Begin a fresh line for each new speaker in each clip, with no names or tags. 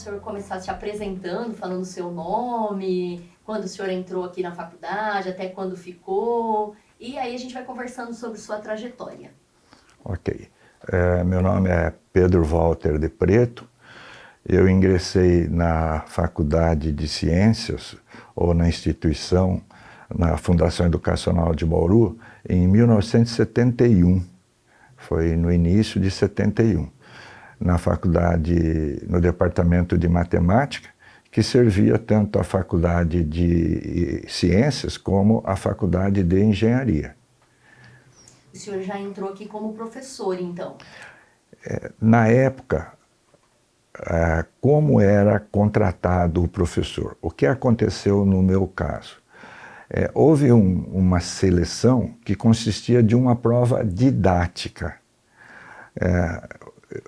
senhor começar se apresentando, falando o seu nome, quando o senhor entrou aqui na faculdade, até quando ficou, e aí a gente vai conversando sobre sua trajetória.
Ok. Meu nome é Pedro Walter de Preto. Eu ingressei na Faculdade de Ciências, ou na instituição, na Fundação Educacional de Bauru, em 1971. Foi no início de 71. Na faculdade, no departamento de matemática, que servia tanto a faculdade de ciências como a faculdade de engenharia.
O senhor já entrou aqui como professor, então?
Na época, como era contratado o professor? O que aconteceu no meu caso? Houve uma seleção que consistia de uma prova didática.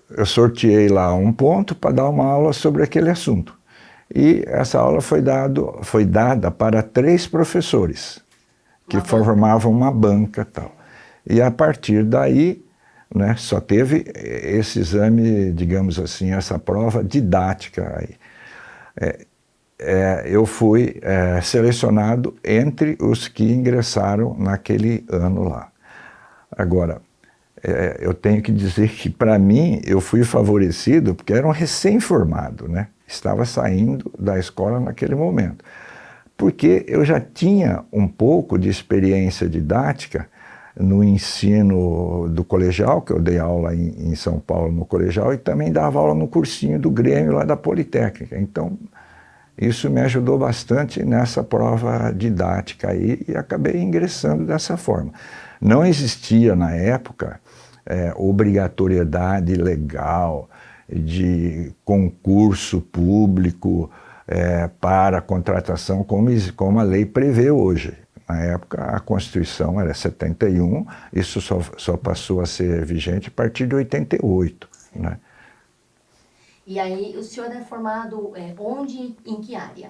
Eu sorteei lá um ponto para dar uma aula sobre aquele assunto. E essa aula foi dada para 3 professores, que formavam uma banca e tal. E a partir daí, né, só teve esse exame, digamos assim, essa prova didática aí. Eu fui selecionado entre os que ingressaram naquele ano lá. Agora, eu tenho que dizer que, para mim, eu fui favorecido porque era um recém-formado, né? Estava saindo da escola naquele momento. Porque eu já tinha um pouco de experiência didática no ensino do colegial, que eu dei aula em São Paulo no colegial, e também dava aula no cursinho do Grêmio lá da Politécnica. Então, isso me ajudou bastante nessa prova didática aí e acabei ingressando dessa forma. Não existia na época obrigatoriedade legal de concurso público para a contratação como a lei prevê hoje. Na época, a Constituição era 71, isso só passou a ser vigente a partir de 88. Né?
E aí, o senhor é formado onde, em que área?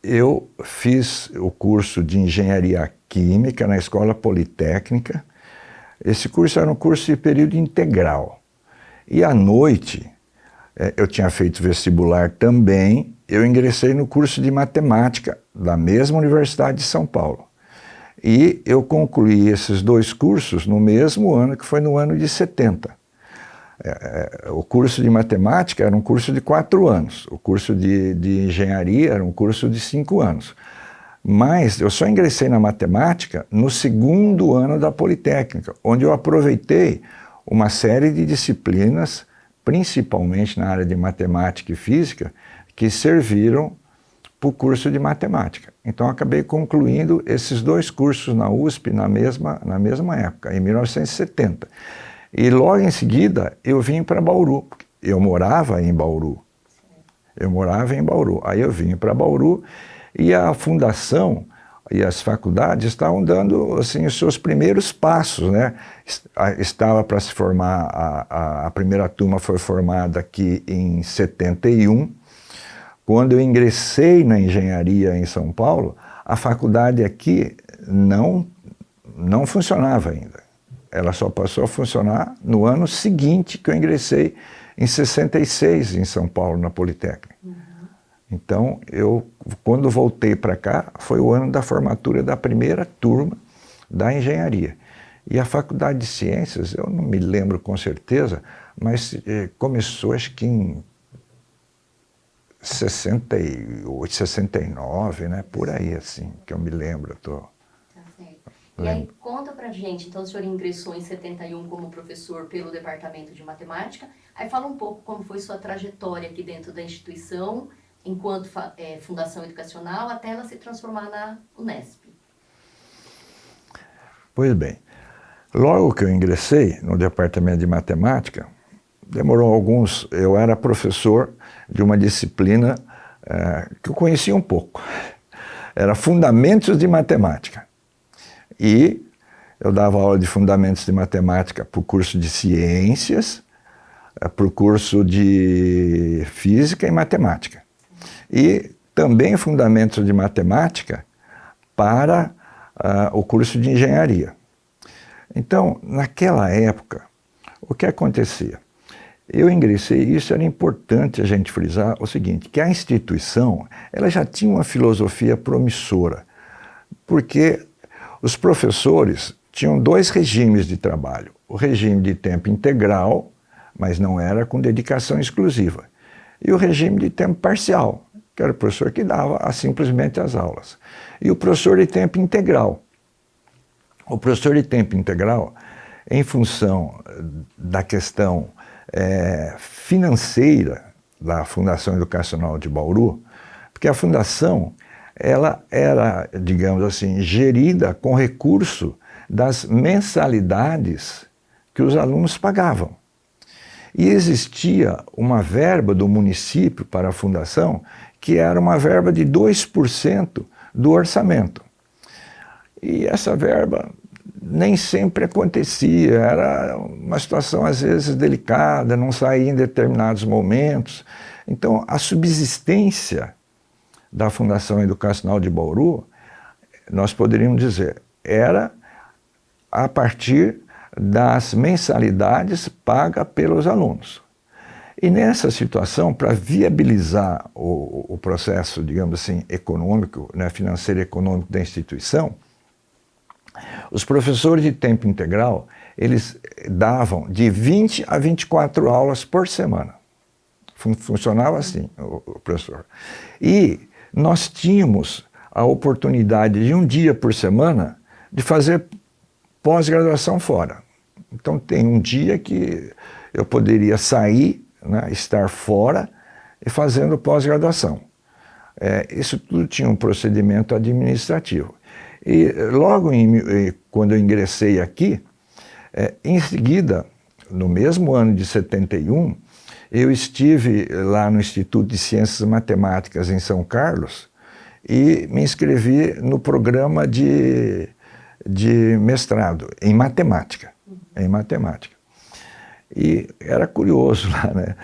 Eu fiz o curso de Engenharia Química na Escola Politécnica. Esse curso era um curso de período integral. E à noite, eu tinha feito vestibular também, eu ingressei no curso de Matemática da mesma Universidade de São Paulo. E eu concluí esses 2 cursos no mesmo ano, que foi no ano de 70. O curso de Matemática era um curso de 4 anos, o curso de Engenharia era um curso de 5 anos. Mas eu só ingressei na Matemática no 2º ano da Politécnica, onde eu aproveitei uma série de disciplinas, principalmente na área de Matemática e Física, que serviram para o curso de Matemática. Então, eu acabei concluindo esses 2 cursos na USP na mesma época, em 1970. E logo em seguida, eu vim para Bauru. Eu morava em Bauru. Aí eu vim para Bauru e a fundação e as faculdades estavam dando assim, os seus primeiros passos, né? Estava para se formar, a primeira turma foi formada aqui em 71. Quando eu ingressei na engenharia em São Paulo, a faculdade aqui não funcionava ainda. Ela só passou a funcionar no ano seguinte que eu ingressei, em 66, em São Paulo, na Politécnica. Então, quando voltei para cá, foi o ano da formatura da primeira turma da engenharia. E a Faculdade de Ciências, eu não me lembro com certeza, mas começou acho que em 68, 69, né? Por aí, assim, que eu me lembro.
E aí, conta pra gente, então o senhor ingressou em 71 como professor pelo Departamento de Matemática, aí fala um pouco como foi sua trajetória aqui dentro da instituição, enquanto Fundação Educacional, até ela se transformar na Unesp.
Pois bem, logo que eu ingressei no Departamento de Matemática, demorou eu era professor de uma disciplina que eu conhecia um pouco, era Fundamentos de Matemática. E eu dava aula de Fundamentos de Matemática para o curso de Ciências, para o curso de Física e Matemática. E também Fundamentos de Matemática para o curso de Engenharia. Então, naquela época, o que acontecia? eu ingressei, isso era importante a gente frisar, o seguinte, que a instituição ela já tinha uma filosofia promissora, porque os professores tinham 2 regimes de trabalho, o regime de tempo integral, mas não era com dedicação exclusiva, e o regime de tempo parcial, que era o professor que dava simplesmente as aulas, e o professor de tempo integral. O professor de tempo integral, em função da questão financeira da Fundação Educacional de Bauru, porque a fundação ela era, digamos assim, gerida com recurso das mensalidades que os alunos pagavam. E existia uma verba do município para a fundação que era uma verba de 2% do orçamento. E essa verba nem sempre acontecia, era uma situação às vezes delicada, não saía em determinados momentos. Então a subsistência da Fundação Educacional de Bauru, nós poderíamos dizer, era a partir das mensalidades pagas pelos alunos. E nessa situação, para viabilizar o processo, digamos assim, econômico, né, financeiro e econômico da instituição, os professores de tempo integral, eles davam de 20 a 24 aulas por semana. Funcionava assim, o professor. E nós tínhamos a oportunidade de um dia por semana de fazer pós-graduação fora. Então tem um dia que eu poderia sair, né, estar fora e fazendo pós-graduação. Isso tudo tinha um procedimento administrativo. E logo quando eu ingressei aqui, em seguida, no mesmo ano de 71, eu estive lá no Instituto de Ciências Matemáticas em São Carlos e me inscrevi no programa de mestrado em matemática. E era curioso lá, né?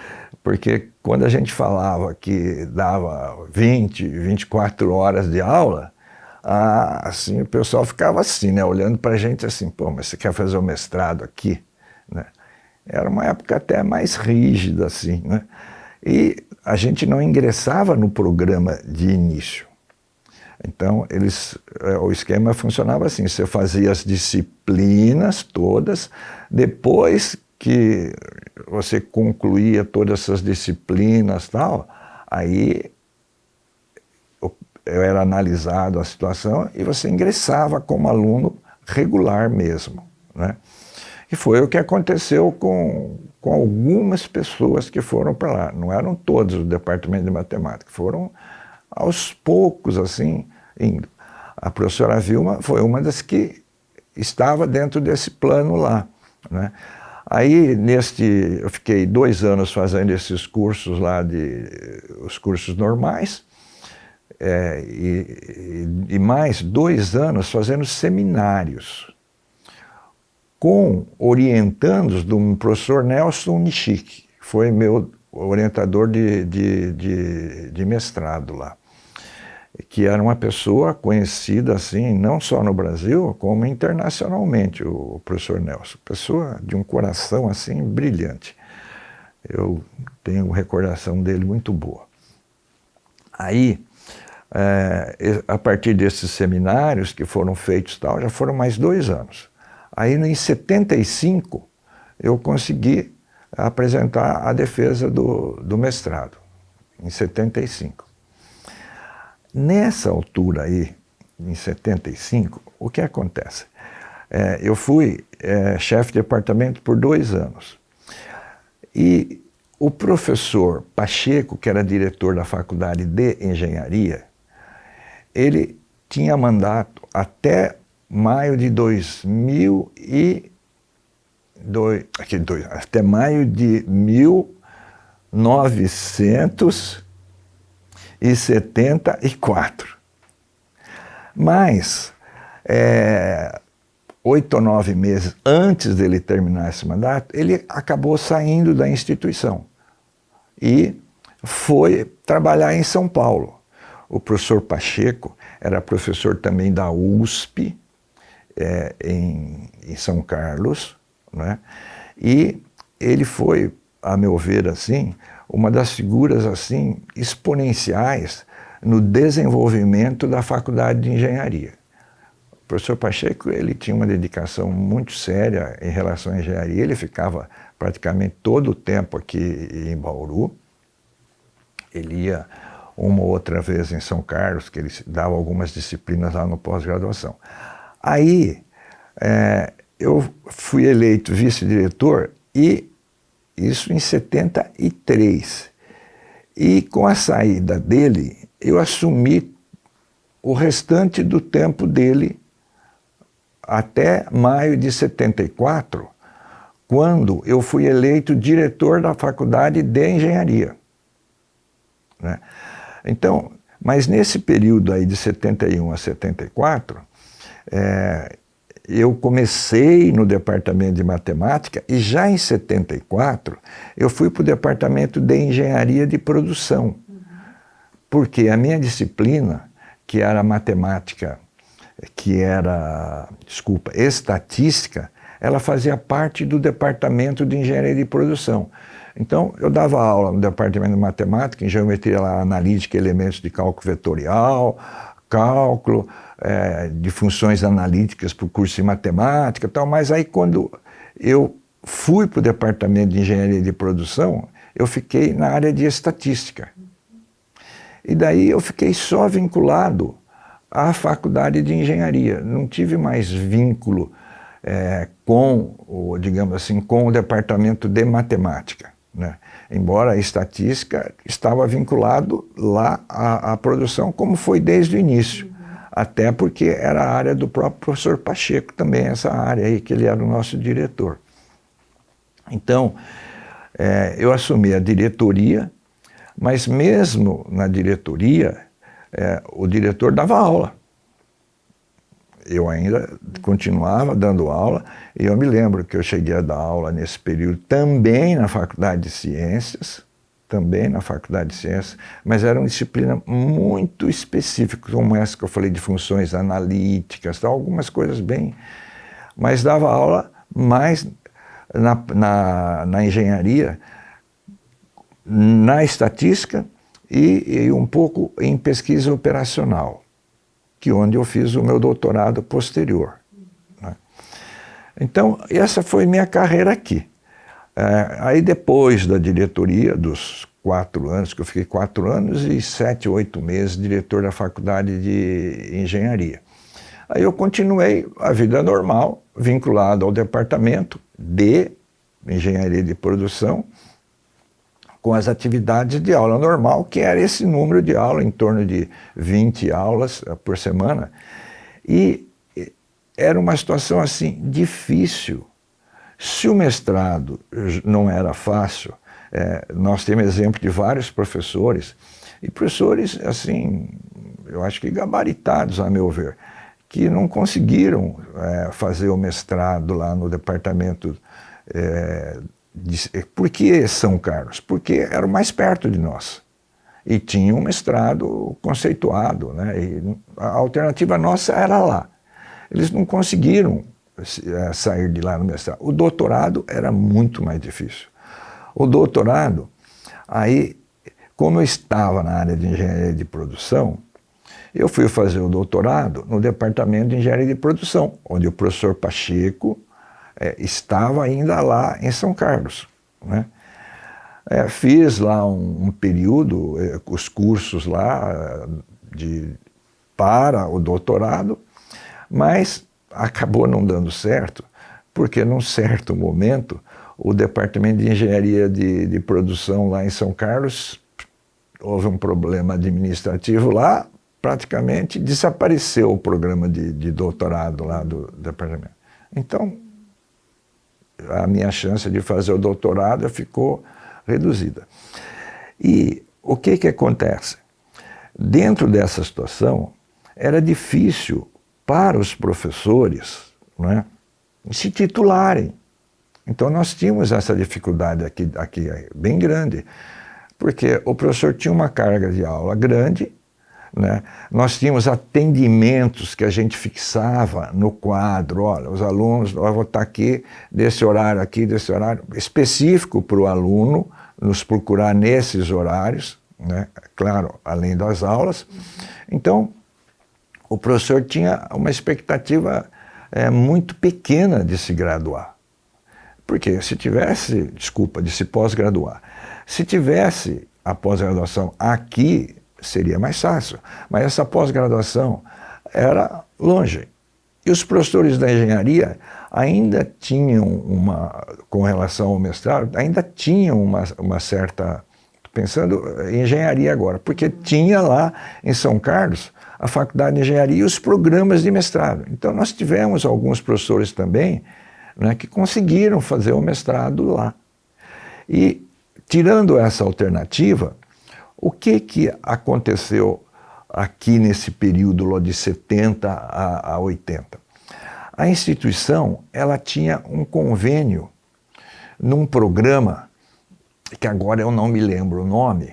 Porque quando a gente falava que dava 20, 24 horas de aula, assim, o pessoal ficava assim, né, olhando para a gente assim, pô, mas você quer fazer o mestrado aqui? Né? Era uma época até mais rígida, assim, né? E a gente não ingressava no programa de início. Então, o esquema funcionava assim, você fazia as disciplinas todas, depois que você concluía todas essas disciplinas e tal, aí era analisado a situação e você ingressava como aluno regular mesmo, né? E foi o que aconteceu com algumas pessoas que foram para lá. Não eram todos do departamento de matemática, foram aos poucos, assim, indo. A professora Vilma foi uma das que estava dentro desse plano lá, né? Aí, eu fiquei 2 anos fazendo esses cursos lá, os cursos normais, e mais 2 anos fazendo seminários, com orientandos do professor Nelson Nishik, que foi meu orientador de mestrado lá, que era uma pessoa conhecida assim, não só no Brasil, como internacionalmente, o professor Nelson. Pessoa de um coração assim brilhante. Eu tenho recordação dele muito boa. Aí, a partir desses seminários que foram feitos tal, já foram mais 2 anos. Aí, em 75, eu consegui apresentar a defesa do mestrado, em 75. Nessa altura aí, em 75, o que acontece? Eu fui chefe de departamento por 2 anos. E o professor Pacheco, que era diretor da Faculdade de Engenharia, ele tinha mandato até maio de 1974. Mas, 8 ou 9 meses antes dele terminar esse mandato, ele acabou saindo da instituição e foi trabalhar em São Paulo. O professor Pacheco era professor também da USP, em São Carlos, né? E ele foi a meu ver, assim, uma das figuras assim exponenciais no desenvolvimento da faculdade de engenharia. O professor Pacheco, ele tinha uma dedicação muito séria em relação à engenharia, ele ficava praticamente todo o tempo aqui em Bauru, ele ia uma ou outra vez em São Carlos, que ele dava algumas disciplinas lá no pós-graduação. Aí, eu fui eleito vice-diretor, e isso em 73. E com a saída dele, eu assumi o restante do tempo dele até maio de 74, quando eu fui eleito diretor da Faculdade de Engenharia, né? Então, mas nesse período aí de 71 a 74, eu comecei no departamento de matemática e já em 74 eu fui para o departamento de engenharia de produção, porque a minha disciplina, que era matemática, estatística, ela fazia parte do departamento de engenharia de produção. Então, eu dava aula no departamento de matemática, em geometria analítica, elementos de cálculo vetorial, cálculo de funções analíticas para o curso de matemática e tal, mas aí quando eu fui para o departamento de engenharia de produção, eu fiquei na área de estatística. E daí eu fiquei só vinculado à faculdade de engenharia, não tive mais vínculo com o departamento de matemática, né? Embora a estatística estava vinculado lá à produção, como foi desde o início, até porque era a área do próprio professor Pacheco também, essa área aí, que ele era o nosso diretor. Então, eu assumi a diretoria, mas mesmo na diretoria, o diretor dava aula. Eu ainda continuava dando aula, e eu me lembro que eu cheguei a dar aula nesse período também na Faculdade de Ciências, mas era uma disciplina muito específica, como essa que eu falei de funções analíticas, tal, algumas coisas bem... Mas dava aula mais na engenharia, na estatística e um pouco em pesquisa operacional, que onde eu fiz o meu doutorado posterior, né? Então, essa foi minha carreira aqui. Aí depois da diretoria, dos 4 anos, que eu fiquei 4 anos e 7, 8 meses diretor da faculdade de engenharia. Aí eu continuei a vida normal, vinculado ao departamento de engenharia de produção, com as atividades de aula normal, que era esse número de aula, em torno de 20 aulas por semana. E era uma situação assim difícil. Se o mestrado não era fácil, nós temos exemplo de vários professores, e professores assim, eu acho que gabaritados, a meu ver, que não conseguiram fazer o mestrado lá no departamento. Por que São Carlos? Porque era o mais perto de nós. E tinha um mestrado conceituado, né? E a alternativa nossa era lá. Eles não conseguiram sair de lá no mestrado. O doutorado era muito mais difícil. O doutorado, aí, como eu estava na área de engenharia de produção, eu fui fazer o doutorado no departamento de engenharia de produção, onde o professor Pacheco estava ainda lá em São Carlos, né? Fiz lá um período, os cursos lá para o doutorado, mas acabou não dando certo, porque num certo momento o departamento de engenharia de produção lá em São Carlos, houve um problema administrativo lá, praticamente desapareceu o programa de doutorado lá do departamento. Então, a minha chance de fazer o doutorado ficou reduzida. E o que acontece? Dentro dessa situação, era difícil para os professores, né, se titularem. Então nós tínhamos essa dificuldade aqui bem grande, porque o professor tinha uma carga de aula grande, né? Nós tínhamos atendimentos que a gente fixava no quadro, olha, os alunos, eu vou estar aqui, desse horário, específico para o aluno, nos procurar nesses horários, né? Claro, além das aulas. Então, o professor tinha uma expectativa muito pequena de se graduar. Porque se tivesse, de se pós-graduar, se tivesse a pós-graduação aqui, seria mais fácil, mas essa pós-graduação era longe. E os professores da engenharia ainda tinham com relação ao mestrado, ainda tinham uma certa, pensando em engenharia agora, porque tinha lá em São Carlos a Faculdade de Engenharia e os programas de mestrado. Então nós tivemos alguns professores também, né, que conseguiram fazer o mestrado lá. E tirando essa alternativa, o que aconteceu aqui nesse período lá de 70 a 80? A instituição, ela tinha um convênio num programa, que agora eu não me lembro o nome,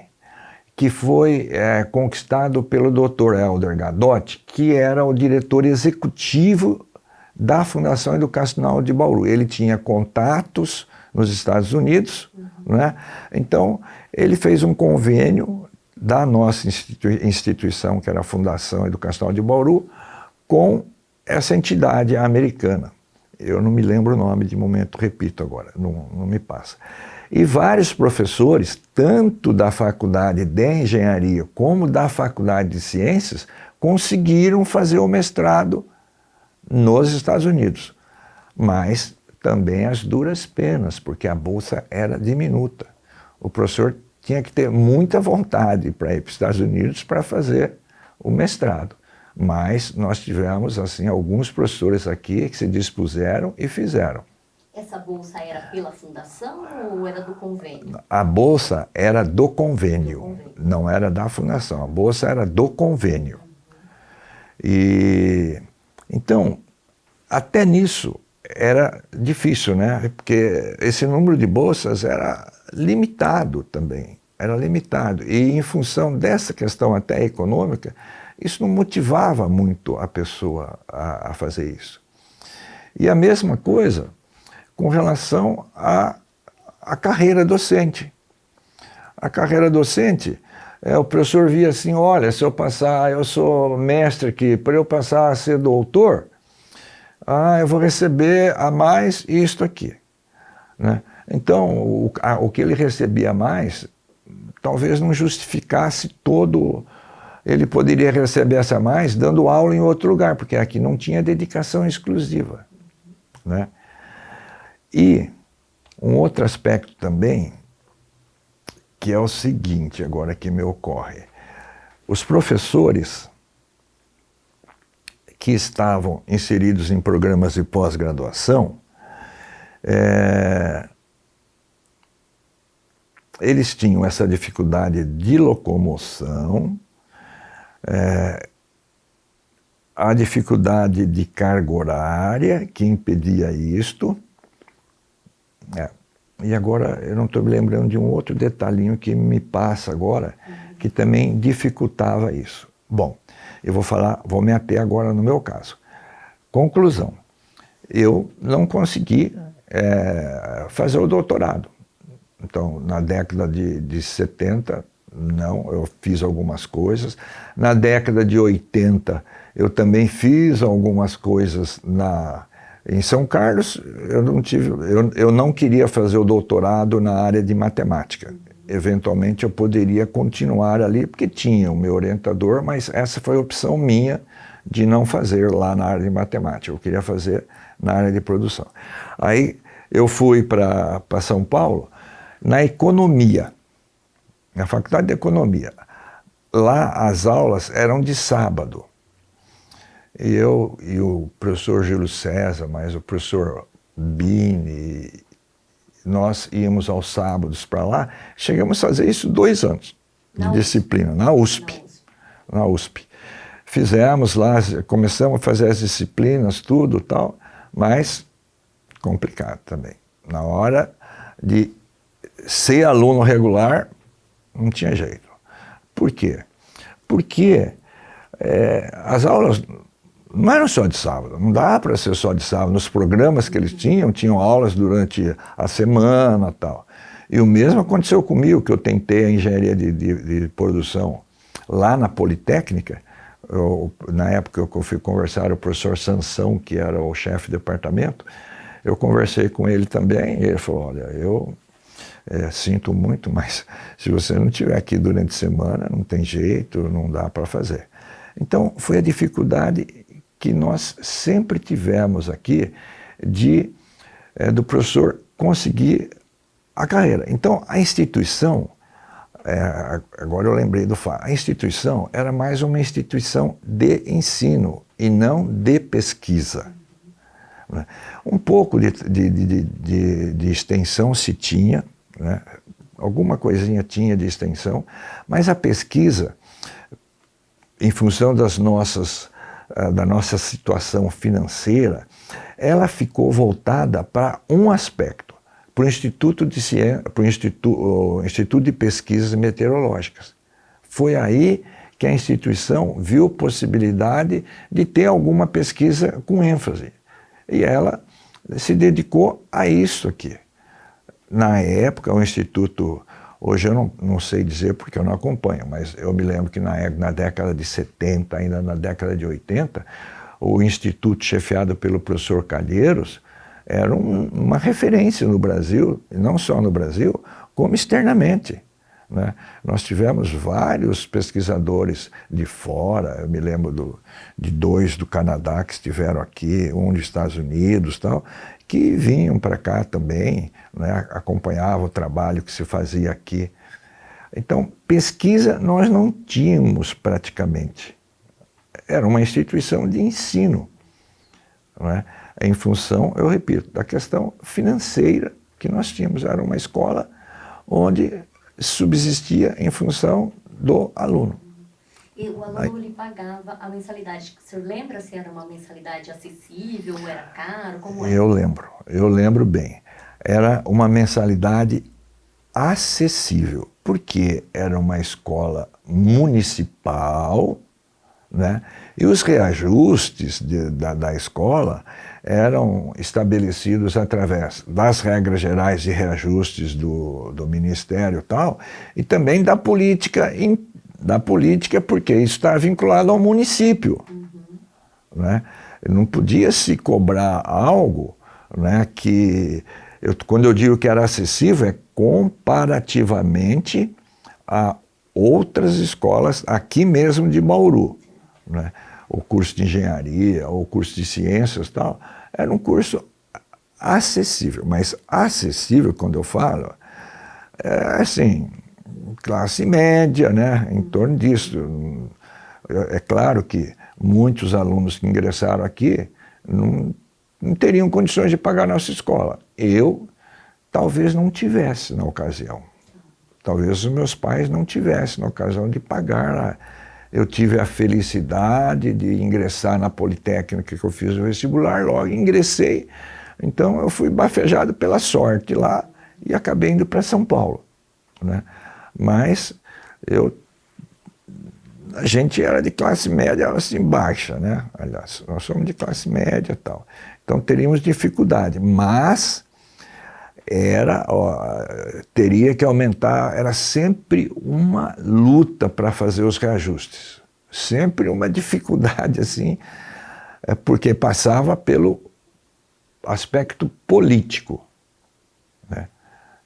que foi conquistado pelo Dr. Helder Gadotti, que era o diretor executivo da Fundação Educacional de Bauru. Ele tinha contatos nos Estados Unidos, né? Então ele fez um convênio da nossa instituição, que era a Fundação Educacional de Bauru, com essa entidade americana. Eu não me lembro o nome de momento, repito agora, não me passa. E vários professores, tanto da Faculdade de Engenharia como da Faculdade de Ciências, conseguiram fazer o mestrado nos Estados Unidos, mas também as duras penas, porque a bolsa era diminuta. O professor tinha que ter muita vontade para ir para os Estados Unidos para fazer o mestrado. Mas nós tivemos, assim, alguns professores aqui que se dispuseram e fizeram.
Essa bolsa era pela fundação ou era do convênio?
A bolsa era do convênio, não era da fundação. A bolsa era do convênio. E então, até nisso era difícil, né? Porque esse número de bolsas era limitado também, era limitado. E em função dessa questão até econômica, isso não motivava muito a pessoa a fazer isso. E a mesma coisa com relação à carreira docente. A carreira docente, o professor via assim, olha, se eu passar, eu sou mestre aqui, para eu passar a ser doutor, eu vou receber a mais isto aqui, né? Então, o que ele recebia a mais, talvez não justificasse todo. Ele poderia receber essa mais dando aula em outro lugar, porque aqui não tinha dedicação exclusiva, né? E um outro aspecto também, que é o seguinte, agora que me ocorre. Os professores que estavam inseridos em programas de pós-graduação, eles tinham essa dificuldade de locomoção, a dificuldade de carga horária, que impedia isto. E agora eu não estou me lembrando de um outro detalhinho que me passa agora, que também dificultava isso. Bom, eu vou me ater agora no meu caso. Conclusão, eu não consegui fazer o doutorado. Então, na década de 70, não, eu fiz algumas coisas. Na década de 80, eu também fiz algumas coisas em São Carlos. Eu não queria fazer o doutorado na área de matemática. Eventualmente eu poderia continuar ali, porque tinha o meu orientador, mas essa foi a opção minha de não fazer lá na área de matemática. Eu queria fazer na área de produção. Aí eu fui para São Paulo, na economia, na Faculdade de Economia. Lá as aulas eram de sábado. E o professor Júlio César, mas o professor Bini, nós íamos aos sábados para lá. Chegamos a fazer isso 2 anos de disciplina, na USP. Na USP. Fizemos lá, começamos a fazer as disciplinas, tudo tal, mas complicado também. Na hora de ser aluno regular, não tinha jeito. Por quê? Porque as aulas não eram só de sábado, não dá para ser só de sábado. Nos programas que eles tinham aulas durante a semana e tal. E o mesmo aconteceu comigo, que eu tentei a engenharia de produção lá na Politécnica. Na época que eu fui conversar, o professor Sansão, que era o chefe de departamento, eu conversei com ele também, e ele falou, olha, eu sinto muito, mas se você não estiver aqui durante a semana, não tem jeito, não dá para fazer. Então, foi a dificuldade que nós sempre tivemos aqui do professor conseguir a carreira. Então, a instituição, agora eu lembrei do fato, a instituição era mais uma instituição de ensino e não de pesquisa. Um pouco de extensão se tinha, né? Alguma coisinha tinha de extensão, mas a pesquisa, em função da nossa situação financeira, ela ficou voltada para um aspecto, para o Instituto de Pesquisas Meteorológicas. Foi aí que a instituição viu possibilidade de ter alguma pesquisa com ênfase. E ela se dedicou a isso aqui. Na época, o Instituto, hoje eu não sei dizer porque eu não acompanho, mas eu me lembro que na década de 70, ainda na década de 80, o Instituto chefiado pelo professor Calheiros era uma referência no Brasil, e não só no Brasil, como externamente. Né? Nós tivemos vários pesquisadores de fora, eu me lembro de 2 do Canadá que estiveram aqui, um dos Estados Unidos, tal, que vinham para cá também, né? Acompanhavam o trabalho que se fazia aqui. Então, pesquisa nós não tínhamos praticamente. Era uma instituição de ensino, né? Em função, eu repito, da questão financeira que nós tínhamos. Era uma escola onde subsistia em função do aluno.
E o aluno lhe pagava a mensalidade. O senhor lembra se era uma mensalidade acessível, era caro? Como era?
Eu lembro bem. Era uma mensalidade acessível, porque era uma escola municipal, né? E os reajustes da escola eram estabelecidos através das regras gerais de reajustes do Ministério e tal, e também da política, porque isso está vinculado ao município. Né? Não podia se cobrar algo, né, que, quando eu digo que era acessível, é comparativamente a outras escolas aqui mesmo de Bauru. Né? O curso de engenharia, o curso de ciências e tal, era um curso acessível. Mas acessível, quando eu falo, é assim, classe média, né? Em torno disso. É claro que muitos alunos que ingressaram aqui não teriam condições de pagar a nossa escola. Eu talvez não tivesse na ocasião. Talvez os meus pais não tivessem na ocasião de pagar. Eu tive a felicidade de ingressar na Politécnica, que eu fiz o vestibular, logo ingressei. Então eu fui bafejado pela sorte lá e acabei indo para São Paulo. Né? Mas a gente era de classe média assim, baixa, né? Aliás, nós somos de classe média e tal. Então teríamos dificuldade, mas teria que aumentar, era sempre uma luta para fazer os reajustes. Sempre uma dificuldade, assim, porque passava pelo aspecto político, né?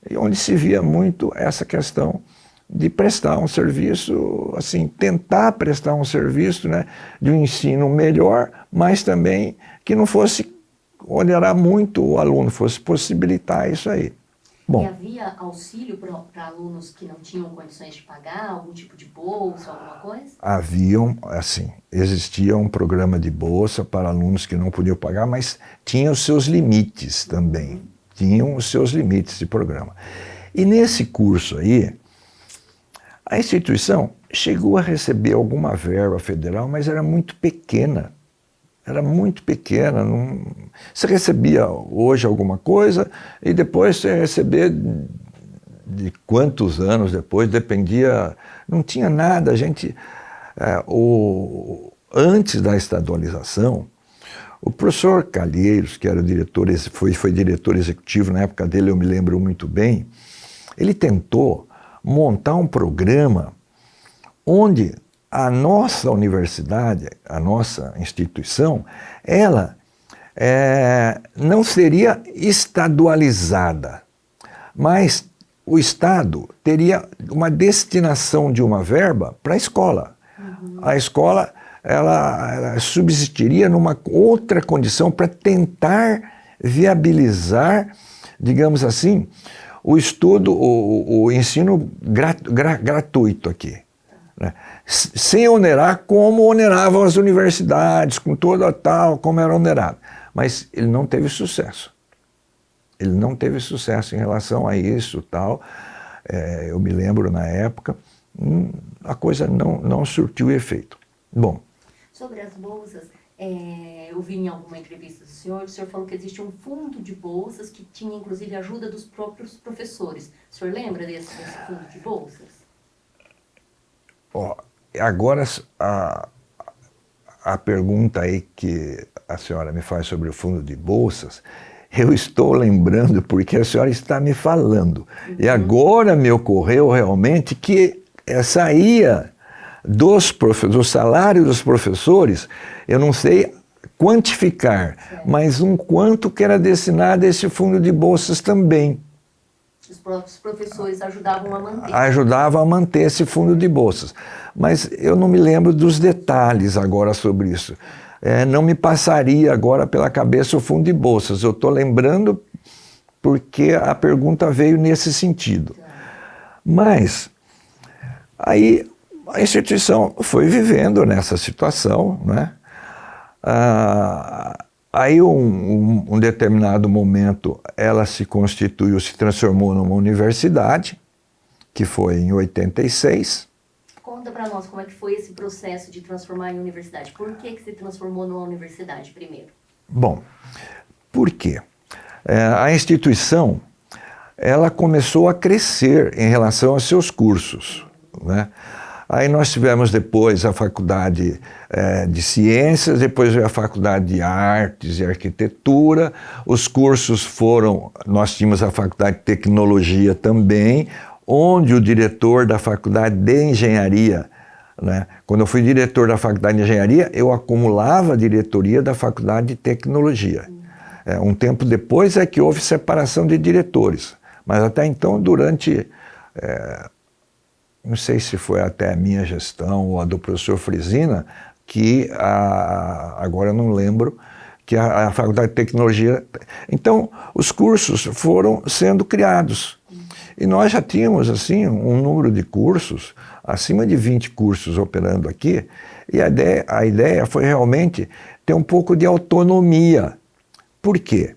E onde se via muito essa questão de prestar um serviço, assim, tentar prestar um serviço, né, de um ensino melhor, mas também que não fosse onerar muito o aluno, fosse possibilitar isso aí. Bom,
e havia auxílio para alunos que não tinham condições de pagar, algum tipo de bolsa, alguma coisa?
Existia um programa de bolsa para alunos que não podiam pagar, mas tinha os seus limites também. Tinham os seus limites de programa. E nesse curso aí, a instituição chegou a receber alguma verba federal, mas era muito pequena. Era muito pequena. Você recebia hoje alguma coisa e depois você recebia de quantos anos depois, dependia, não tinha nada. Antes da estadualização, o professor Calheiros, que era o diretor, foi diretor executivo na época dele, eu me lembro muito bem, ele tentou montar um programa onde a nossa universidade, a nossa instituição, ela não seria estadualizada, mas o Estado teria uma destinação de uma verba para a escola. A escola ela subsistiria numa outra condição para tentar viabilizar, digamos assim, o estudo, o ensino gratuito aqui, né? Sem onerar como oneravam as universidades, com toda a tal, como era onerado. Mas ele não teve sucesso. Ele não teve sucesso em relação a isso, tal. Eu me lembro na época, a coisa não surtiu efeito. Bom.
Sobre as bolsas, eu vi em alguma entrevista do senhor falou que existe um fundo de bolsas que tinha inclusive ajuda dos próprios professores. O senhor lembra desse fundo de bolsas?
Agora a pergunta aí que a senhora me faz sobre o fundo de bolsas, eu estou lembrando porque a senhora está me falando. E agora me ocorreu realmente que saía do salário dos professores, eu não sei quantificar, mas um quanto que era destinado a esse fundo de bolsas também.
Os próprios professores ajudavam a manter.
Ajudavam a manter esse fundo de bolsas. Mas eu não me lembro dos detalhes agora sobre isso. Não me passaria agora pela cabeça o fundo de bolsas. Eu estou lembrando porque a pergunta veio nesse sentido. Mas aí a instituição foi vivendo nessa situação, né? Aí, um determinado momento, ela se constituiu, se transformou numa universidade, que foi em 86.
Conta para nós como é que foi esse processo de transformar em universidade. Por que se transformou numa universidade primeiro?
Bom, por quê? A instituição, ela começou a crescer em relação aos seus cursos, né? Aí nós tivemos depois a faculdade de ciências, depois veio a faculdade de artes e arquitetura, os cursos nós tínhamos a faculdade de tecnologia também, onde o diretor da faculdade de engenharia, né? Quando eu fui diretor da faculdade de engenharia, eu acumulava a diretoria da faculdade de tecnologia. Um tempo depois é que houve separação de diretores, mas até então durante... não sei se foi até a minha gestão ou a do professor Frisina, que agora eu não lembro, que a Faculdade de Tecnologia... Então, os cursos foram sendo criados. E nós já tínhamos, assim, um número de cursos, acima de 20 cursos operando aqui, e a ideia foi realmente ter um pouco de autonomia. Por quê?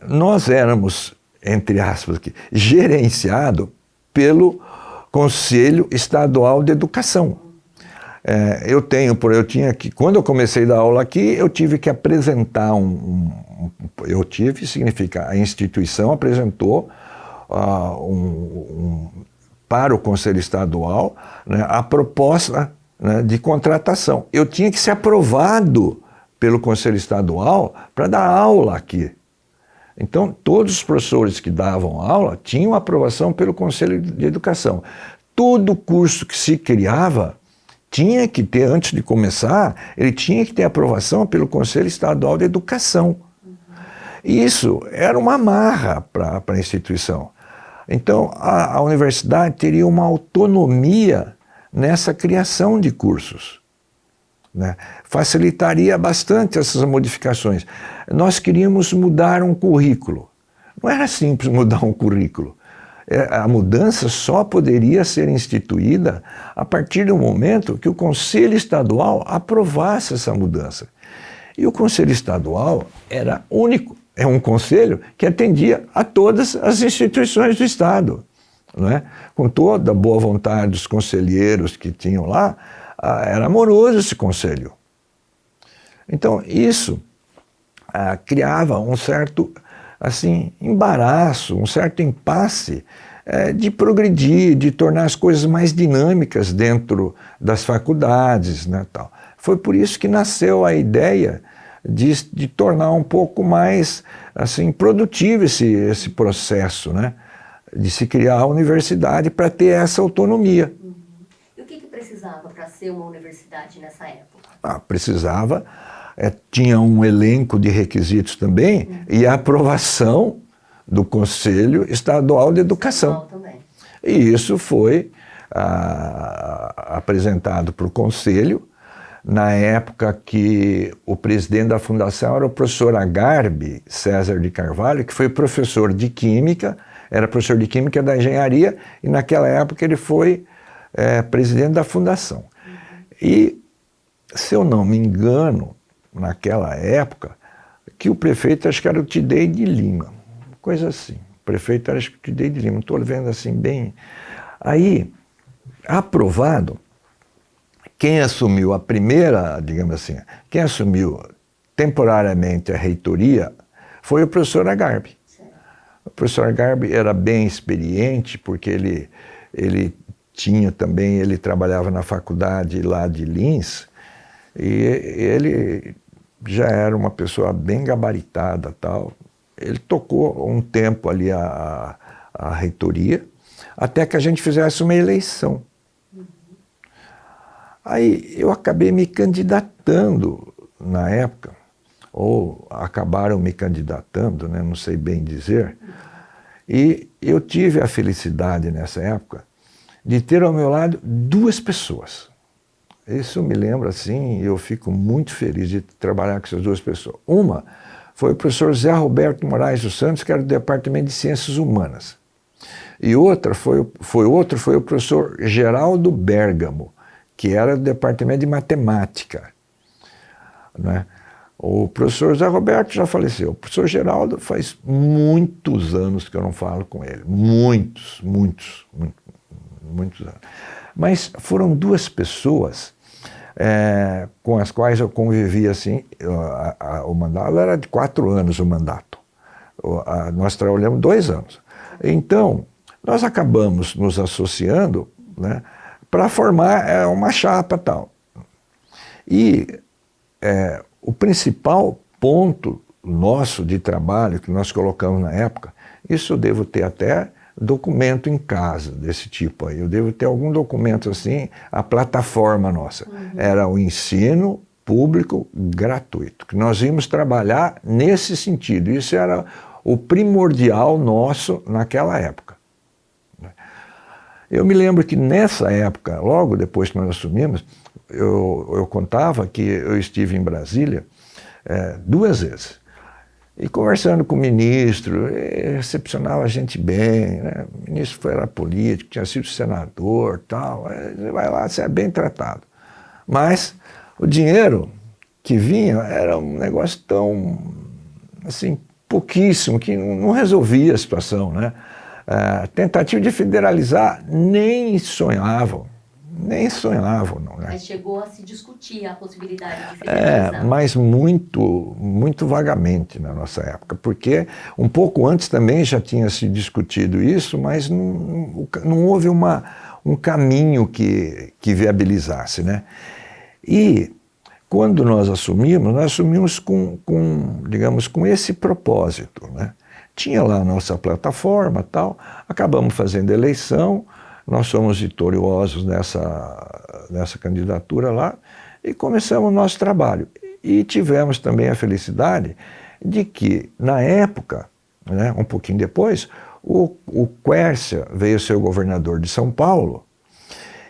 Nós éramos, entre aspas, aqui, gerenciado pelo Conselho Estadual de Educação. Quando eu comecei a dar aula aqui, eu tive que apresentar significa, a instituição apresentou para o Conselho Estadual, né, a proposta, né, de contratação. Eu tinha que ser aprovado pelo Conselho Estadual para dar aula aqui. Então, todos os professores que davam aula tinham aprovação pelo Conselho de Educação. Todo curso que se criava tinha que ter, antes de começar, ele tinha que ter aprovação pelo Conselho Estadual de Educação. E isso era uma amarra para a instituição. Então, a universidade teria uma autonomia nessa criação de cursos, né? Facilitaria bastante essas modificações. Nós queríamos mudar um currículo. Não era simples mudar um currículo. A mudança só poderia ser instituída a partir do momento que o Conselho Estadual aprovasse essa mudança. E o Conselho Estadual era único. É um conselho que atendia a todas as instituições do Estado, não é? Com toda a boa vontade dos conselheiros que tinham lá, era amoroso esse conselho. Então, isso criava um certo, assim, embaraço, um certo impasse de progredir, de tornar as coisas mais dinâmicas dentro das faculdades, né, tal. Foi por isso que nasceu a ideia de tornar um pouco mais assim, produtivo esse processo, né, de se criar a universidade para ter essa autonomia.
E o que precisava para ser uma universidade nessa época?
Precisava, tinha um elenco de requisitos também e a aprovação do Conselho Estadual de Educação.
Também.
E isso foi apresentado para o Conselho, na época que o presidente da fundação era o professor Agarbe César de Carvalho, que foi professor de Química, era professor de Química da Engenharia, e naquela época ele foi presidente da fundação. E, se eu não me engano, naquela época, que o prefeito acho que era o Tidei de Lima, coisa assim. O prefeito era acho que o Tidei de Lima, não estou vendo assim bem. Aí, aprovado, quem assumiu a primeira, digamos assim, quem assumiu temporariamente a reitoria foi o professor Agarbe. O professor Agarbe era bem experiente, porque ele tinha também, ele trabalhava na faculdade lá de Lins, e ele já era uma pessoa bem gabaritada, tal. Ele tocou um tempo ali a reitoria, até que a gente fizesse uma eleição. Aí eu acabei me candidatando na época, ou acabaram me candidatando, né, não sei bem dizer, e eu tive a felicidade nessa época de ter ao meu lado duas pessoas. Isso me lembra assim, e eu fico muito feliz de trabalhar com essas duas pessoas. Uma foi o professor Zé Roberto Moraes dos Santos, que era do Departamento de Ciências Humanas. E outra foi o professor Geraldo Bergamo, que era do Departamento de Matemática, né? O professor Zé Roberto já faleceu. O professor Geraldo faz muitos anos que eu não falo com ele. Muitos anos. Mas foram duas pessoas com as quais eu convivi assim. O mandato era de 4 anos o mandato. Nós trabalhamos 2 anos. Então, nós acabamos nos associando, né, para formar uma chapa tal. E o principal ponto nosso de trabalho que nós colocamos na época, isso eu devo ter até documento em casa desse tipo aí, eu devo ter algum documento assim, a plataforma nossa, era o ensino público gratuito, que nós íamos trabalhar nesse sentido, isso era o primordial nosso naquela época. Eu me lembro que nessa época, logo depois que nós assumimos, eu contava que eu estive em Brasília 2 vezes. E conversando com o ministro, recepcionava a gente bem, né? O ministro era político, tinha sido senador, tal. Você vai lá, você é bem tratado. Mas o dinheiro que vinha era um negócio tão, assim, pouquíssimo, que não resolvia a situação, né? Tentativa de federalizar, nem sonhavam, não, né?
Mas chegou a se discutir a possibilidade de federalizar.
Mas muito vagamente na nossa época, porque um pouco antes também já tinha se discutido isso, mas não houve um caminho que viabilizasse, né? E quando nós assumimos digamos, com esse propósito, né? Tinha lá a nossa plataforma e tal, acabamos fazendo eleição, nós fomos vitoriosos nessa candidatura lá e começamos o nosso trabalho. E tivemos também a felicidade de que, na época, né, um pouquinho depois, o Quércia veio ser o governador de São Paulo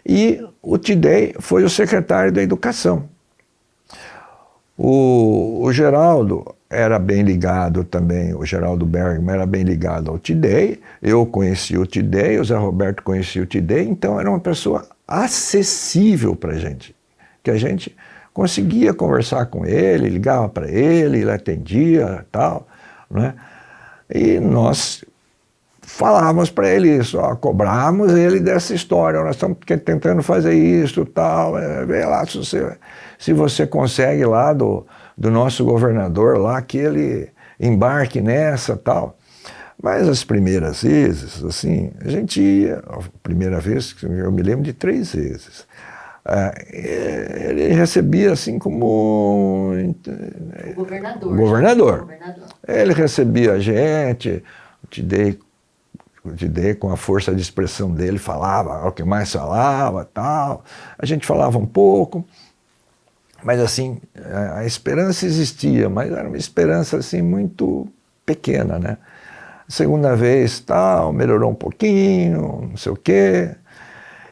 e o Tidei foi o secretário da Educação. O Geraldo era bem ligado também, o Geraldo Bergman era bem ligado ao Tidei, eu conheci o Tidei, o Zé Roberto conhecia o Tidei, então era uma pessoa acessível para a gente, que a gente conseguia conversar com ele, ligava para ele atendia, tal, né? E nós falávamos para ele isso, cobrávamos ele dessa história, nós estamos tentando fazer isso, tal, vê lá se você consegue lá do nosso governador lá, que ele embarque nessa, tal. Mas as primeiras vezes, assim, a gente ia, a primeira vez, eu me lembro de 3 vezes. Ele recebia assim como
O governador.
o governador.
O governador.
Ele recebia a gente, o Tidei com a força de expressão dele falava o que mais falava, tal. A gente falava um pouco, mas assim, a esperança existia, mas era uma esperança assim muito pequena, né? Segunda vez, tal, melhorou um pouquinho, não sei o quê.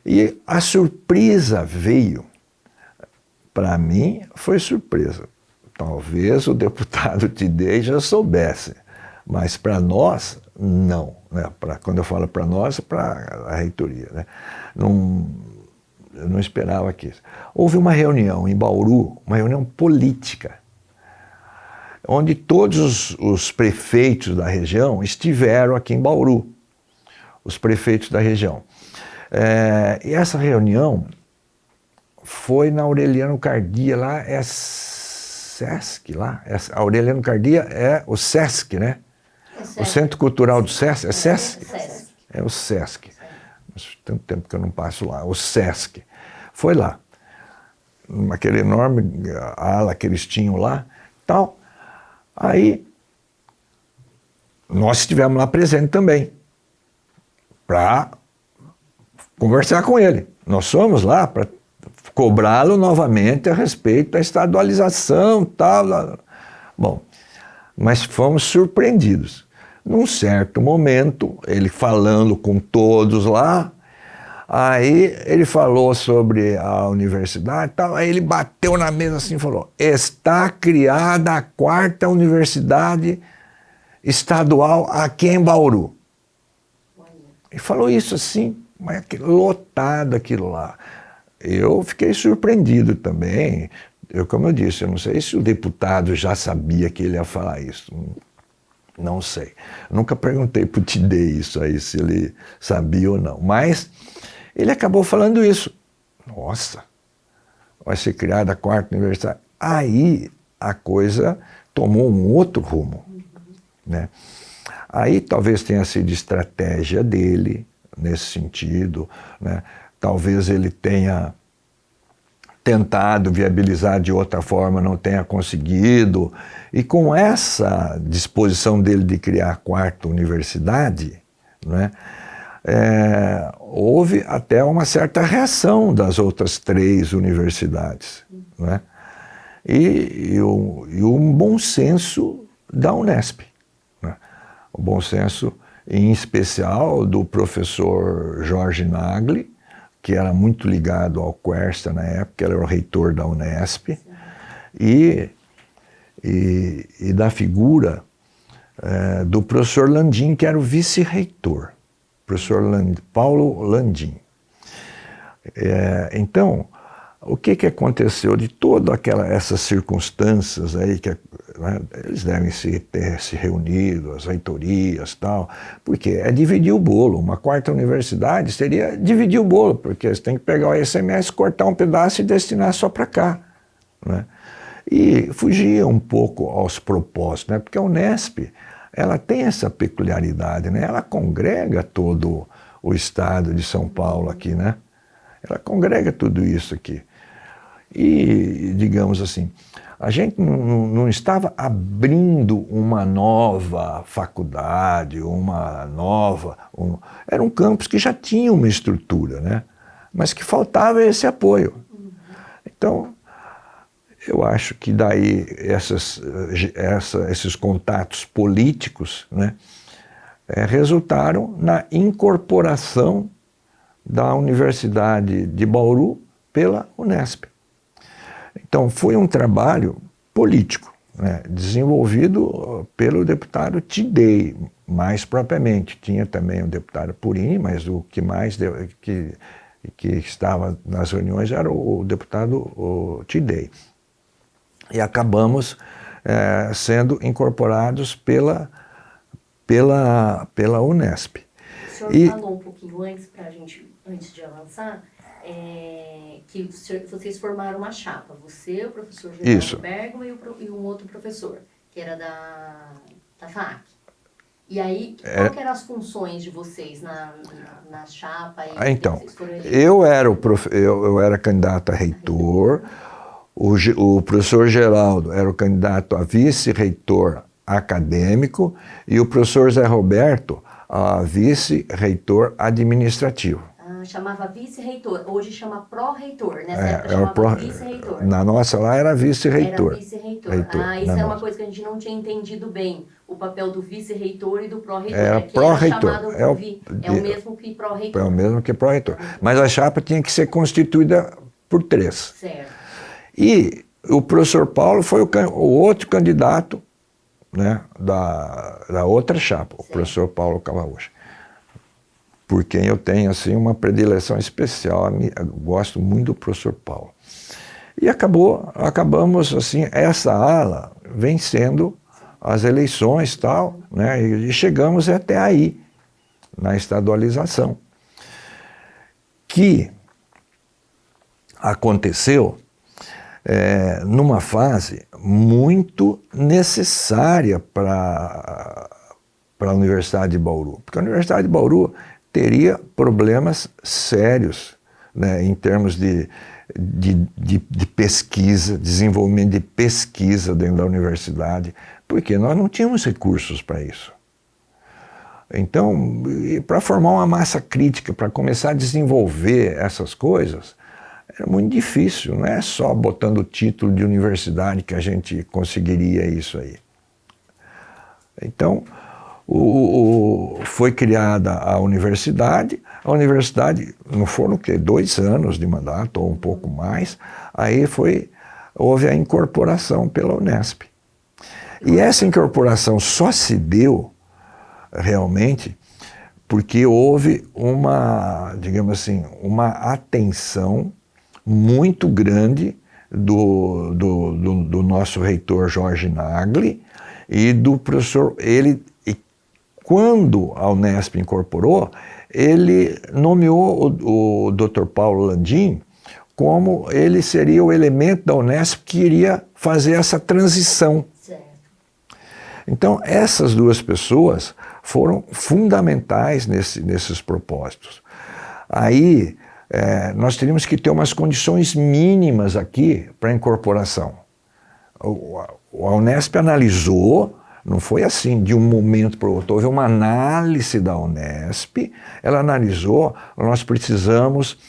E a surpresa veio, para mim, foi surpresa. Talvez o deputado Tidei já soubesse, mas para nós, não. Né? Quando eu falo para nós, é para a reitoria. Né? Eu não esperava que isso. Houve uma reunião em Bauru, uma reunião política, onde todos os prefeitos da região estiveram aqui em Bauru, os prefeitos da região. E essa reunião foi na Aureliano Cardia, lá é Sesc, lá. A Aureliano Cardia é o Sesc, né? O Centro Cultural do Sesc, é Sesc? É o Sesc. Tanto tempo que eu não passo lá, o Sesc. Foi lá, aquele enorme ala que eles tinham lá, tal. Aí, nós estivemos lá presentes também, para conversar com ele. Nós fomos lá para cobrá-lo novamente a respeito da estadualização, tal. Bom, mas fomos surpreendidos. Num certo momento, ele falando com todos lá, aí ele falou sobre a universidade e tal, aí ele bateu na mesa assim e falou: está criada a 4ª universidade estadual aqui em Bauru. Ele falou isso assim, mas lotado aquilo lá. Eu fiquei surpreendido também. Como eu disse, eu não sei se o deputado já sabia que ele ia falar isso. Não sei. Nunca perguntei para o Tidei isso aí, se ele sabia ou não. Mas ele acabou falando isso. Nossa, vai ser criada a 4ª universidade. Aí a coisa tomou um outro rumo. Né? Aí talvez tenha sido estratégia dele, nesse sentido. Né? Talvez ele tenha tentado viabilizar de outra forma, não tenha conseguido. E com essa disposição dele de criar a 4ª universidade, né, houve até uma certa reação das outras 3 universidades. Né, e um bom senso da Unesp. Né, o bom senso, em especial, do professor Jorge Nagli, que era muito ligado ao Quercia na época, ele era o reitor da Unesp, e da figura do professor Landim, que era o vice-reitor, professor Paulo Landim. Então, o que aconteceu de todas essas circunstâncias aí, né, eles devem ter se reunido, as reitorias e tal, porque é dividir o bolo. Uma 4ª universidade seria dividir o bolo, porque você tem que pegar o ICMS, cortar um pedaço e destinar só para cá. Né? E fugia um pouco aos propósitos, né? Porque a Unesp, ela tem essa peculiaridade, né? Ela congrega todo o estado de São Paulo aqui, né? Ela congrega tudo isso aqui. E, digamos assim, a gente não estava abrindo uma nova faculdade, era um campus que já tinha uma estrutura, né? Mas que faltava esse apoio. Então, eu acho que daí esses contatos políticos, né, resultaram na incorporação da Universidade de Bauru pela Unesp. Então, foi um trabalho político, né, desenvolvido pelo deputado Tidei, mais propriamente. Tinha também o deputado Purini, mas o que mais que estava nas reuniões era o deputado Tidei. E acabamos sendo incorporados pela Unesp.
O senhor falou um pouquinho antes, pra gente, antes de avançar, que vocês formaram uma chapa, você, o professor Geraldo Bergman e um outro professor, que era da FAAC. E aí, qual que eram as funções de vocês na chapa?
Então, eu era candidato a reitor, o professor Geraldo era o candidato a vice-reitor acadêmico e o professor Zé Roberto a vice-reitor administrativo.
Chamava vice-reitor, hoje chama pró-reitor, nessa época chamava vice-reitor.
Na nossa lá era vice-reitor.
Era vice-reitor. Isso é uma coisa que a gente não tinha entendido bem, o papel do vice-reitor e do pró-reitor.
Era pró-reitor.
É o mesmo que pró-reitor.
É o mesmo que pró-reitor. Mas a chapa tinha que ser constituída por 3.
Certo.
E o professor Paulo foi o outro candidato, né, da outra chapa, certo. O professor Paulo Cavaúcha, por quem eu tenho assim, uma predileção especial, eu gosto muito do professor Paulo. E acabamos assim, essa ala vencendo as eleições tal, né, e chegamos até aí, na estadualização, que aconteceu numa fase muito necessária para a Universidade de Bauru, porque a Universidade de Bauru teria problemas sérios, né, em termos de pesquisa, desenvolvimento de pesquisa dentro da universidade, porque nós não tínhamos recursos para isso. Então, para formar uma massa crítica, para começar a desenvolver essas coisas, era muito difícil, não é só botando o título de universidade que a gente conseguiria isso aí. Então, foi criada a universidade não foram 2 anos de mandato, ou um pouco mais, aí houve a incorporação pela Unesp. E essa incorporação só se deu, realmente, porque houve digamos assim, uma atenção muito grande do nosso reitor Jorge Nagli e do professor, quando a Unesp incorporou, ele nomeou o Dr. Paulo Landim como ele seria o elemento da Unesp que iria fazer essa transição. Certo. Então, essas 2 pessoas foram fundamentais nesses propósitos. Aí, nós teríamos que ter umas condições mínimas aqui para a incorporação. A Unesp analisou, não foi assim de um momento para o outro, houve uma análise da Unesp, ela analisou, nós precisamos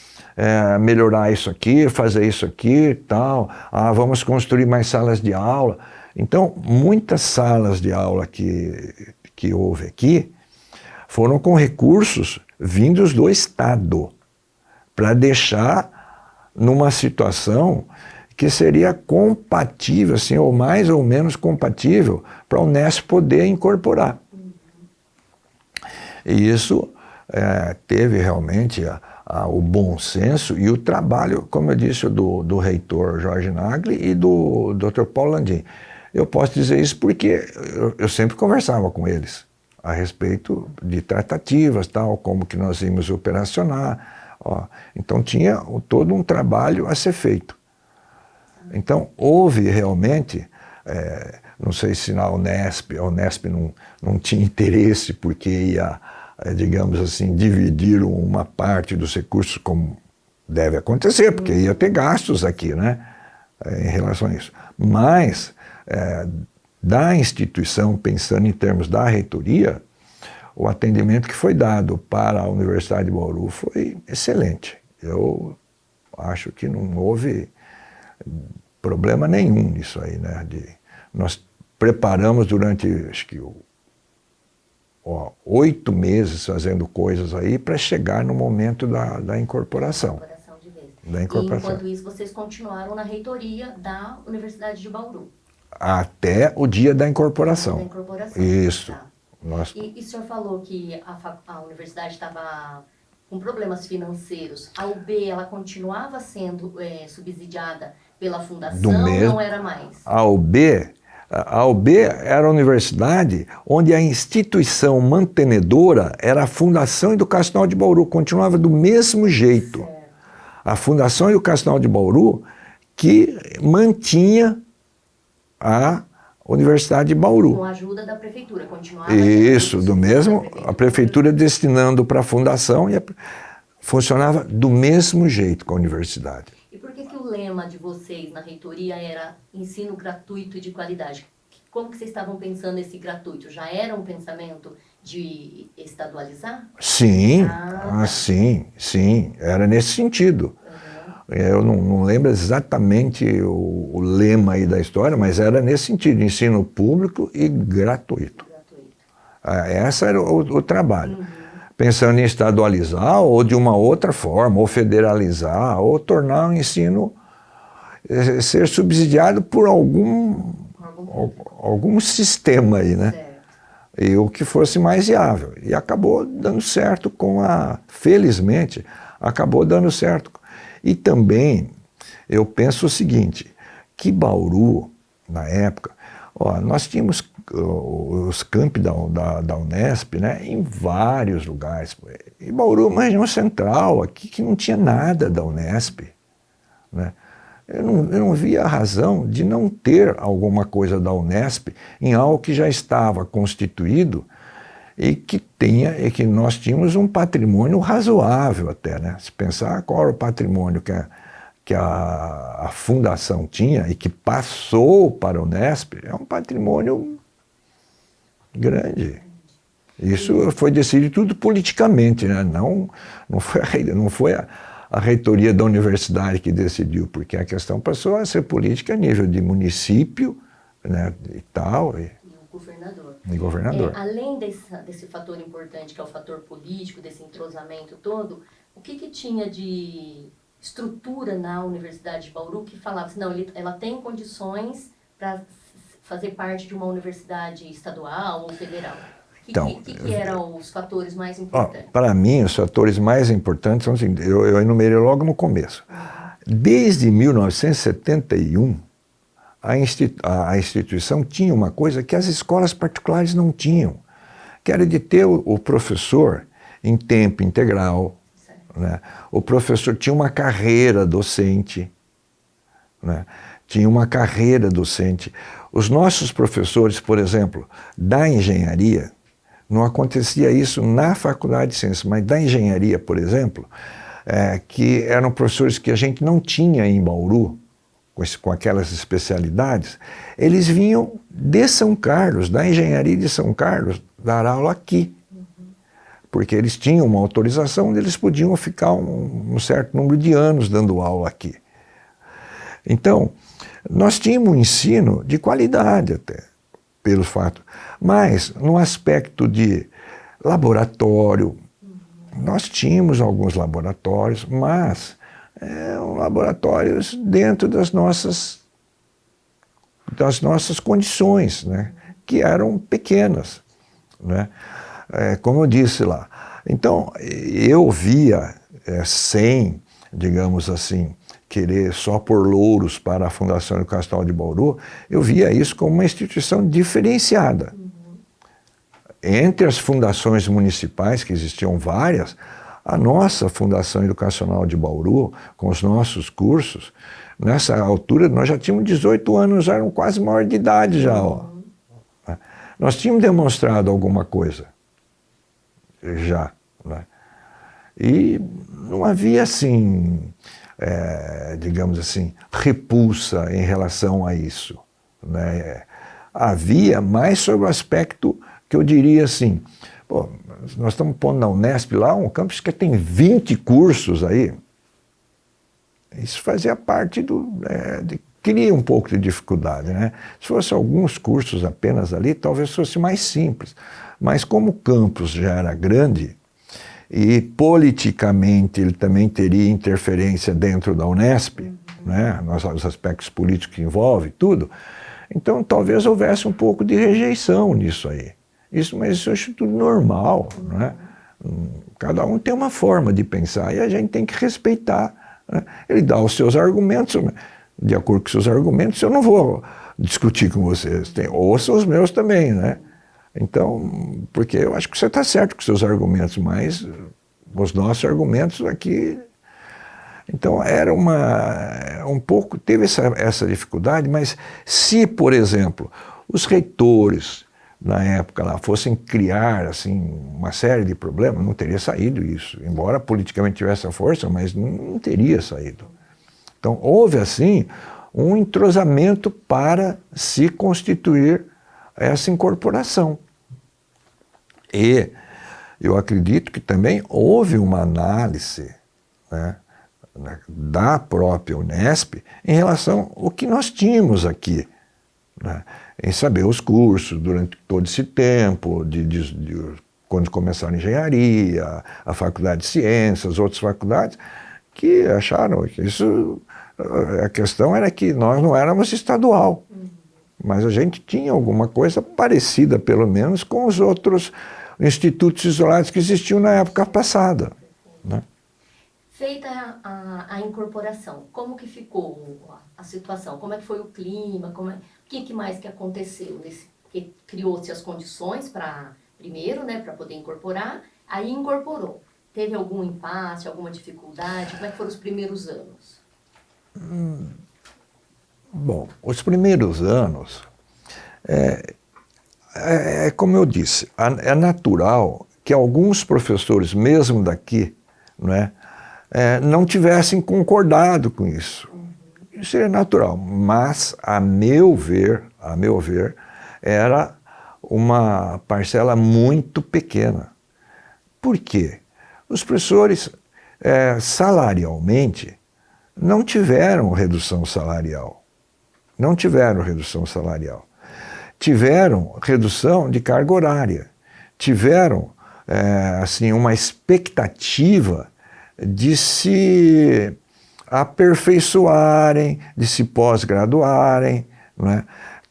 melhorar isso aqui, fazer isso aqui, tal, vamos construir mais salas de aula. Então, muitas salas de aula que houve aqui foram com recursos vindos do Estado, para deixar numa situação que seria compatível, assim, ou mais ou menos compatível, para a Unesp poder incorporar. E isso teve realmente o bom senso e o trabalho, como eu disse, do reitor Jorge Nagli e do Dr. Paulo Landim. Eu posso dizer isso porque eu sempre conversava com eles a respeito de tratativas, tal, como que nós íamos operacionar. Então tinha todo um trabalho a ser feito. Então houve realmente, não sei se a Unesp não tinha interesse porque ia, digamos assim, dividir uma parte dos recursos como deve acontecer, porque ia ter gastos aqui, né, em relação a isso. Mas da instituição, pensando em termos da reitoria, o atendimento que foi dado para a Universidade de Bauru foi excelente. Eu acho que não houve problema nenhum nisso aí, né? Nós preparamos durante, acho que, 8 meses fazendo coisas aí para chegar no momento da incorporação. Da incorporação.
E enquanto isso, vocês continuaram na reitoria da Universidade de Bauru?
Até o dia da incorporação.
Da incorporação.
Isso.
Tá. E o senhor falou que a universidade estava com problemas financeiros. A UB, ela continuava sendo subsidiada pela fundação, não era mais? A UB era a universidade onde a instituição mantenedora era a Fundação Educacional de Bauru, continuava do mesmo jeito. Certo. A Fundação Educacional de Bauru que mantinha
Universidade de Bauru.
Com a ajuda da prefeitura, continuava...
Isso, do mesmo, a prefeitura destinando para a fundação e funcionava do mesmo jeito com a universidade.
E por que o lema de vocês na reitoria era ensino gratuito e de qualidade? Como que vocês estavam pensando esse gratuito? Já era um pensamento de estadualizar?
Sim,
tá.
sim, era nesse sentido. Eu não lembro exatamente o lema aí da história, mas era nesse sentido, ensino público e gratuito. Esse era o trabalho. Pensando em estadualizar ou de uma outra forma, ou federalizar, ou tornar o ensino ser subsidiado por algum sistema aí, né?
Certo.
E o que fosse mais viável. E acabou dando certo felizmente, acabou dando certo. E também, eu penso o seguinte, que Bauru, na época, nós tínhamos os campi da Unesp, né, em vários lugares. E Bauru, uma região central, aqui que não tinha nada da Unesp, né? Eu não via a razão de não ter alguma coisa da Unesp em algo que já estava constituído e que nós tínhamos um patrimônio razoável até, né? Se pensar qual era o patrimônio que a fundação tinha e que passou para a Unesp, é um patrimônio grande. Isso foi decidido tudo politicamente, né? Não foi a reitoria da universidade que decidiu, porque a questão passou a ser política a nível de município, né, e tal. E o governador.
Além desse fator importante, que é o fator político, desse entrosamento todo, o que tinha de estrutura na Universidade de Bauru que falava assim, não, ela tem condições para fazer parte de uma universidade estadual ou federal? O que eram os fatores mais importantes?
Para mim, os fatores mais importantes são os seguintes, eu enumerei logo no começo. Desde 1971, a instituição tinha uma coisa que as escolas particulares não tinham, que era de ter o professor em tempo integral, né? O professor tinha uma carreira docente, né? Tinha uma carreira docente. Os nossos professores, por exemplo, da engenharia, não acontecia isso na faculdade de ciências, mas da engenharia, por exemplo, que eram professores que a gente não tinha em Bauru, com aquelas especialidades, eles vinham de São Carlos, da engenharia de São Carlos, dar aula aqui. Porque eles tinham uma autorização onde eles podiam ficar um certo número de anos dando aula aqui. Então, nós tínhamos um ensino de qualidade até, pelo fato. Mas, no aspecto de laboratório, nós tínhamos alguns laboratórios, mas laboratórios dentro das nossas condições, né, que eram pequenas, né, como eu disse lá. Então, eu via, sem, digamos assim, querer só pôr louros para a Fundação Educacional de Bauru, eu via isso como uma instituição diferenciada. Entre as fundações municipais, que existiam várias, a nossa Fundação Educacional de Bauru, com os nossos cursos, nessa altura nós já tínhamos 18 anos, já eram quase maior de idade já. Nós tínhamos demonstrado alguma coisa, já. Né? E não havia assim, digamos assim, repulsa em relação a isso. Né? Havia mais sobre o aspecto que eu diria assim, pô, nós estamos pondo na Unesp lá um campus que tem 20 cursos aí. Isso fazia parte cria um pouco de dificuldade, né? Se fosse alguns cursos apenas ali, talvez fosse mais simples. Mas como o campus já era grande, e politicamente ele também teria interferência dentro da Unesp, né? Os aspectos políticos que envolve tudo, então talvez houvesse um pouco de rejeição nisso aí. Mas isso eu acho tudo normal, né? Cada um tem uma forma de pensar e a gente tem que respeitar. Né? Ele dá os seus argumentos, de acordo com os seus argumentos, eu não vou discutir com vocês, ouça os meus também, né? Então, porque eu acho que você está certo com os seus argumentos, mas os nossos argumentos aqui... Então, era um pouco, teve essa dificuldade, mas se, por exemplo, os reitores, na época lá, fossem criar assim, uma série de problemas, não teria saído isso. Embora politicamente tivesse a força, mas não teria saído. Então, houve, assim, um entrosamento para se constituir essa incorporação. E eu acredito que também houve uma análise, né, da própria Unesp em relação ao que nós tínhamos aqui, né, em saber os cursos durante todo esse tempo, quando começaram a engenharia, a faculdade de ciências, outras faculdades, que acharam que isso, a questão era que nós não éramos estadual, mas a gente tinha alguma coisa parecida, pelo menos, com os outros institutos isolados que existiam na época passada, né?
Feita a incorporação, como que ficou a situação? Como é que foi o clima? O que mais que aconteceu? Que criou-se as condições para, primeiro, né, para poder incorporar, aí incorporou. Teve algum impasse, alguma dificuldade? Como é que foram os primeiros anos?
Bom, os primeiros anos, como eu disse, é natural que alguns professores, mesmo daqui, né, não tivessem concordado com isso. Isso é natural, mas, a meu ver, era uma parcela muito pequena. Por quê? Os professores, salarialmente, não tiveram redução salarial. Não tiveram redução salarial. Tiveram redução de carga horária. Tiveram, assim, uma expectativa de se aperfeiçoarem, de se pós-graduarem, né?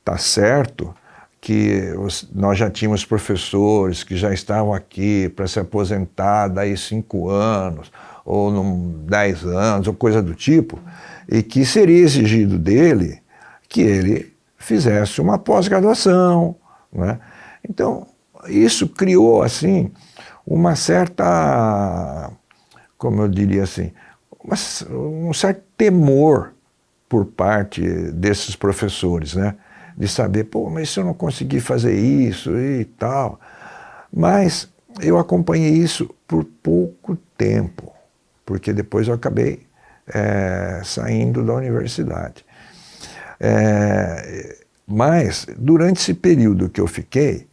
Tá certo que nós já tínhamos professores que já estavam aqui para se aposentar daí 5 anos, ou 10 anos, ou coisa do tipo, e que seria exigido dele que ele fizesse uma pós-graduação, né? Então, isso criou, assim, uma certa, como eu diria assim, um certo temor por parte desses professores, né? De saber, pô, mas se eu não conseguir fazer isso e tal. Mas eu acompanhei isso por pouco tempo, porque depois eu acabei saindo da universidade. Mas, durante esse período que eu fiquei,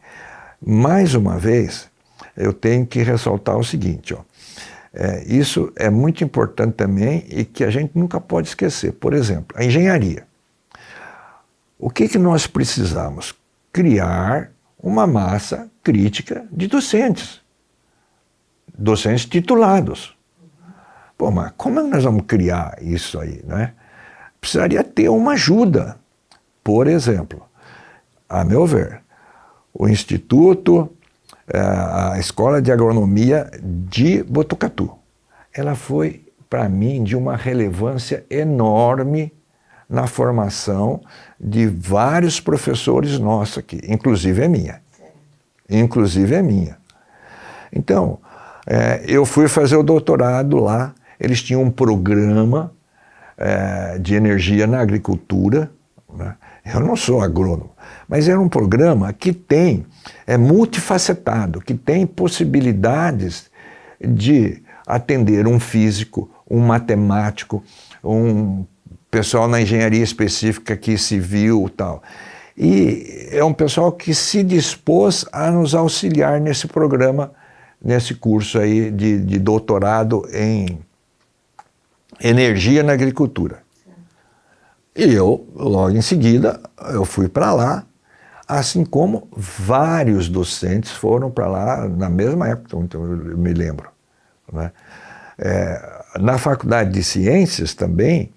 mais uma vez, eu tenho que ressaltar o seguinte, ó. Isso é muito importante também e que a gente nunca pode esquecer. Por exemplo, a engenharia. O que nós precisamos? Criar uma massa crítica de docentes. Docentes titulados. Pô, mas como nós vamos criar isso aí, né? Precisaria ter uma ajuda. Por exemplo, a meu ver, o Instituto, a Escola de Agronomia de Botucatu, ela foi, para mim, de uma relevância enorme na formação de vários professores nossos aqui, inclusive a minha. Inclusive a minha. Então, eu fui fazer o doutorado lá, eles tinham um programa de energia na agricultura, né? Eu não sou agrônomo, mas era um programa que é multifacetado, que tem possibilidades de atender um físico, um matemático, um pessoal na engenharia específica que civil e tal. E é um pessoal que se dispôs a nos auxiliar nesse programa, nesse curso aí de doutorado em energia na agricultura. E eu, logo em seguida, eu fui para lá, assim como vários docentes foram para lá na mesma época, então eu me lembro, né? Na faculdade de ciências também,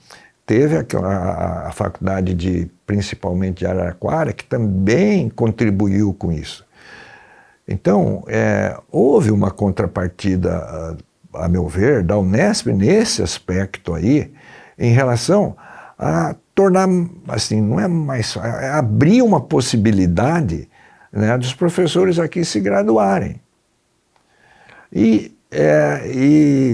teve a faculdade principalmente de Araraquara, que também contribuiu com isso. Então, houve uma contrapartida, a meu ver, da Unesp nesse aspecto aí, em relação a tornar, assim, não é mais, abrir uma possibilidade, né, dos professores aqui se graduarem. E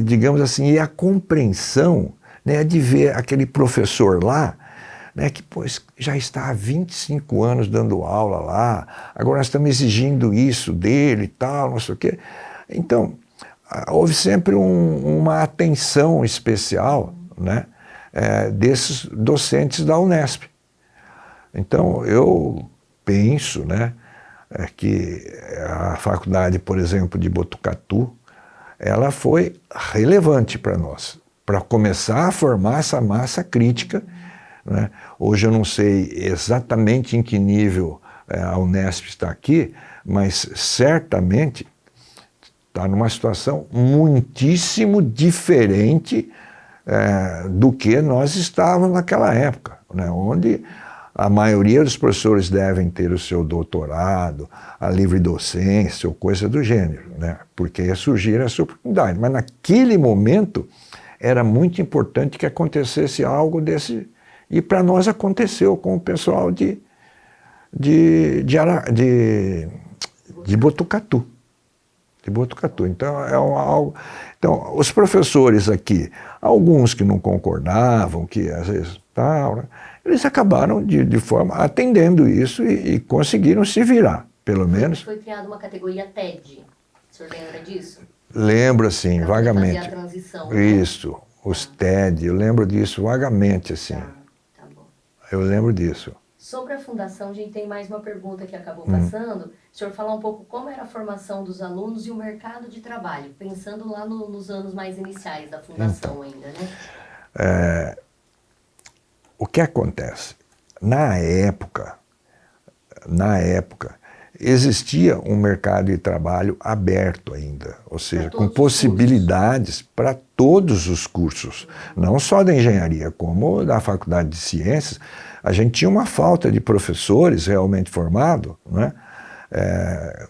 digamos assim, a compreensão, né, de ver aquele professor lá né, que já está há 25 anos dando aula lá, agora nós estamos exigindo isso dele e tal, não sei o quê. Então, houve sempre uma atenção especial, né, desses docentes da Unesp. Então, eu penso, né, que a faculdade, por exemplo, de Botucatu, ela foi relevante para nós, para começar a formar essa massa crítica, né? Hoje eu não sei exatamente em que nível a Unesp está aqui, mas certamente está numa situação muitíssimo diferente do que nós estávamos naquela época, né? Onde a maioria dos professores devem ter o seu doutorado, a livre docência ou coisa do gênero, né? Porque ia surgir essa oportunidade. Mas naquele momento era muito importante que acontecesse algo desse. E para nós aconteceu com o pessoal de Botucatu. De Botucatu. Então, algo. Então, os professores aqui, alguns que não concordavam, que às vezes tal, né, eles acabaram de forma atendendo isso e conseguiram se virar, pelo menos.
Foi criada uma categoria TED. O senhor lembra disso?
Lembro, assim,
pra
vagamente.
Fazer a transição, né?
Isso, os TED, eu lembro disso vagamente, assim.
Tá bom.
Eu lembro disso.
Sobre a fundação, a gente tem mais uma pergunta que acabou passando. O senhor falar um pouco como era a formação dos alunos e o mercado de trabalho, pensando lá nos anos mais iniciais da fundação ainda, né?
O que acontece? Na época, existia um mercado de trabalho aberto ainda, ou seja, com possibilidades para todos os cursos, não só da engenharia, como da faculdade de ciências. A gente tinha uma falta de professores realmente formados, né,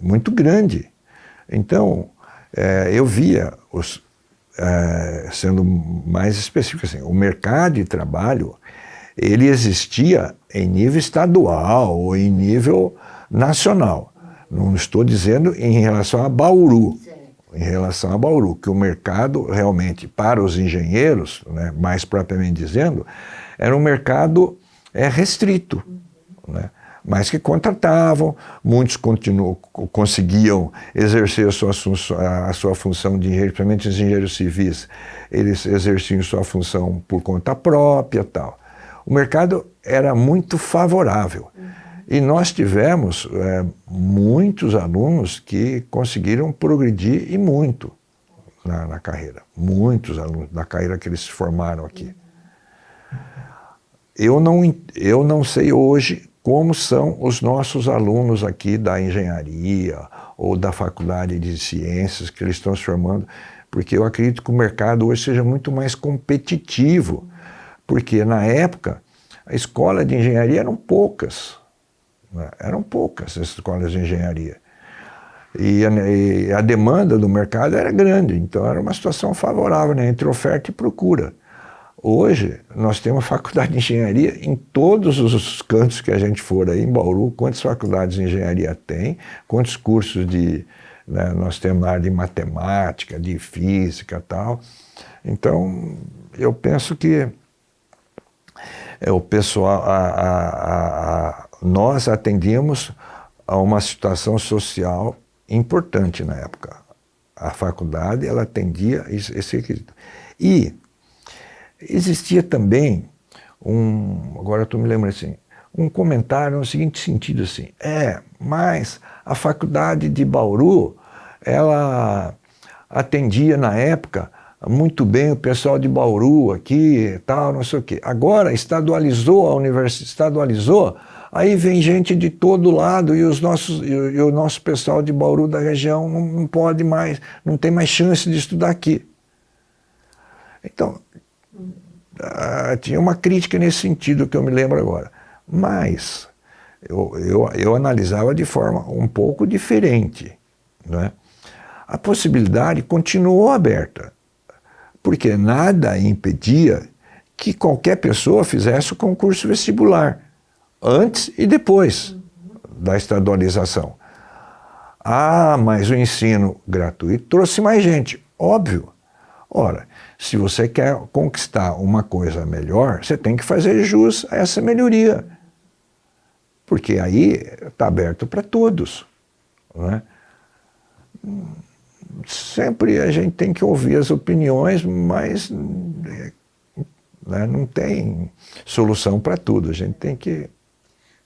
muito grande. Então, eu via, sendo mais específico assim, o mercado de trabalho, ele existia em nível estadual ou em nível nacional. Não estou dizendo em relação a Bauru. Em relação a Bauru, que o mercado realmente para os engenheiros, né, mais propriamente dizendo, era um mercado restrito, né, mas que contratavam, muitos conseguiam exercer a sua função de engenheiro, principalmente os engenheiros civis, eles exerciam sua função por conta própria e tal. O mercado era muito favorável. E nós tivemos muitos alunos que conseguiram progredir e muito na carreira. Muitos alunos da carreira que eles se formaram aqui. Eu não sei hoje como são os nossos alunos aqui da engenharia ou da faculdade de ciências que eles estão se formando, porque eu acredito que o mercado hoje seja muito mais competitivo. Porque na época a escola de engenharia eram poucas as escolas de engenharia. E a demanda do mercado era grande, então era uma situação favorável, né, entre oferta e procura. Hoje nós temos faculdade de engenharia em todos os cantos que a gente for aí em Bauru, quantas faculdades de engenharia tem, quantos cursos né, nós temos na área de matemática, de física e tal. Então eu penso que o pessoal, nós atendíamos a uma situação social importante na época. A faculdade, ela atendia esse requisito. E existia também agora eu estou me lembrando assim, um comentário no seguinte sentido assim, mas a faculdade de Bauru, ela atendia na época muito bem o pessoal de Bauru aqui, tal, não sei o quê. Agora estadualizou a universidade, aí vem gente de todo lado e o nosso pessoal de Bauru da região não pode mais, não tem mais chance de estudar aqui. Então, tinha uma crítica nesse sentido que eu me lembro agora. Mas eu analisava de forma um pouco diferente, né? A possibilidade continuou aberta. Porque nada impedia que qualquer pessoa fizesse o concurso vestibular, antes e depois da estadualização. Mas o ensino gratuito trouxe mais gente, óbvio. Ora, se você quer conquistar uma coisa melhor, você tem que fazer jus a essa melhoria. Porque aí está aberto para todos. Né? Sempre a gente tem que ouvir as opiniões, mas né, não tem solução para tudo. A gente tem que...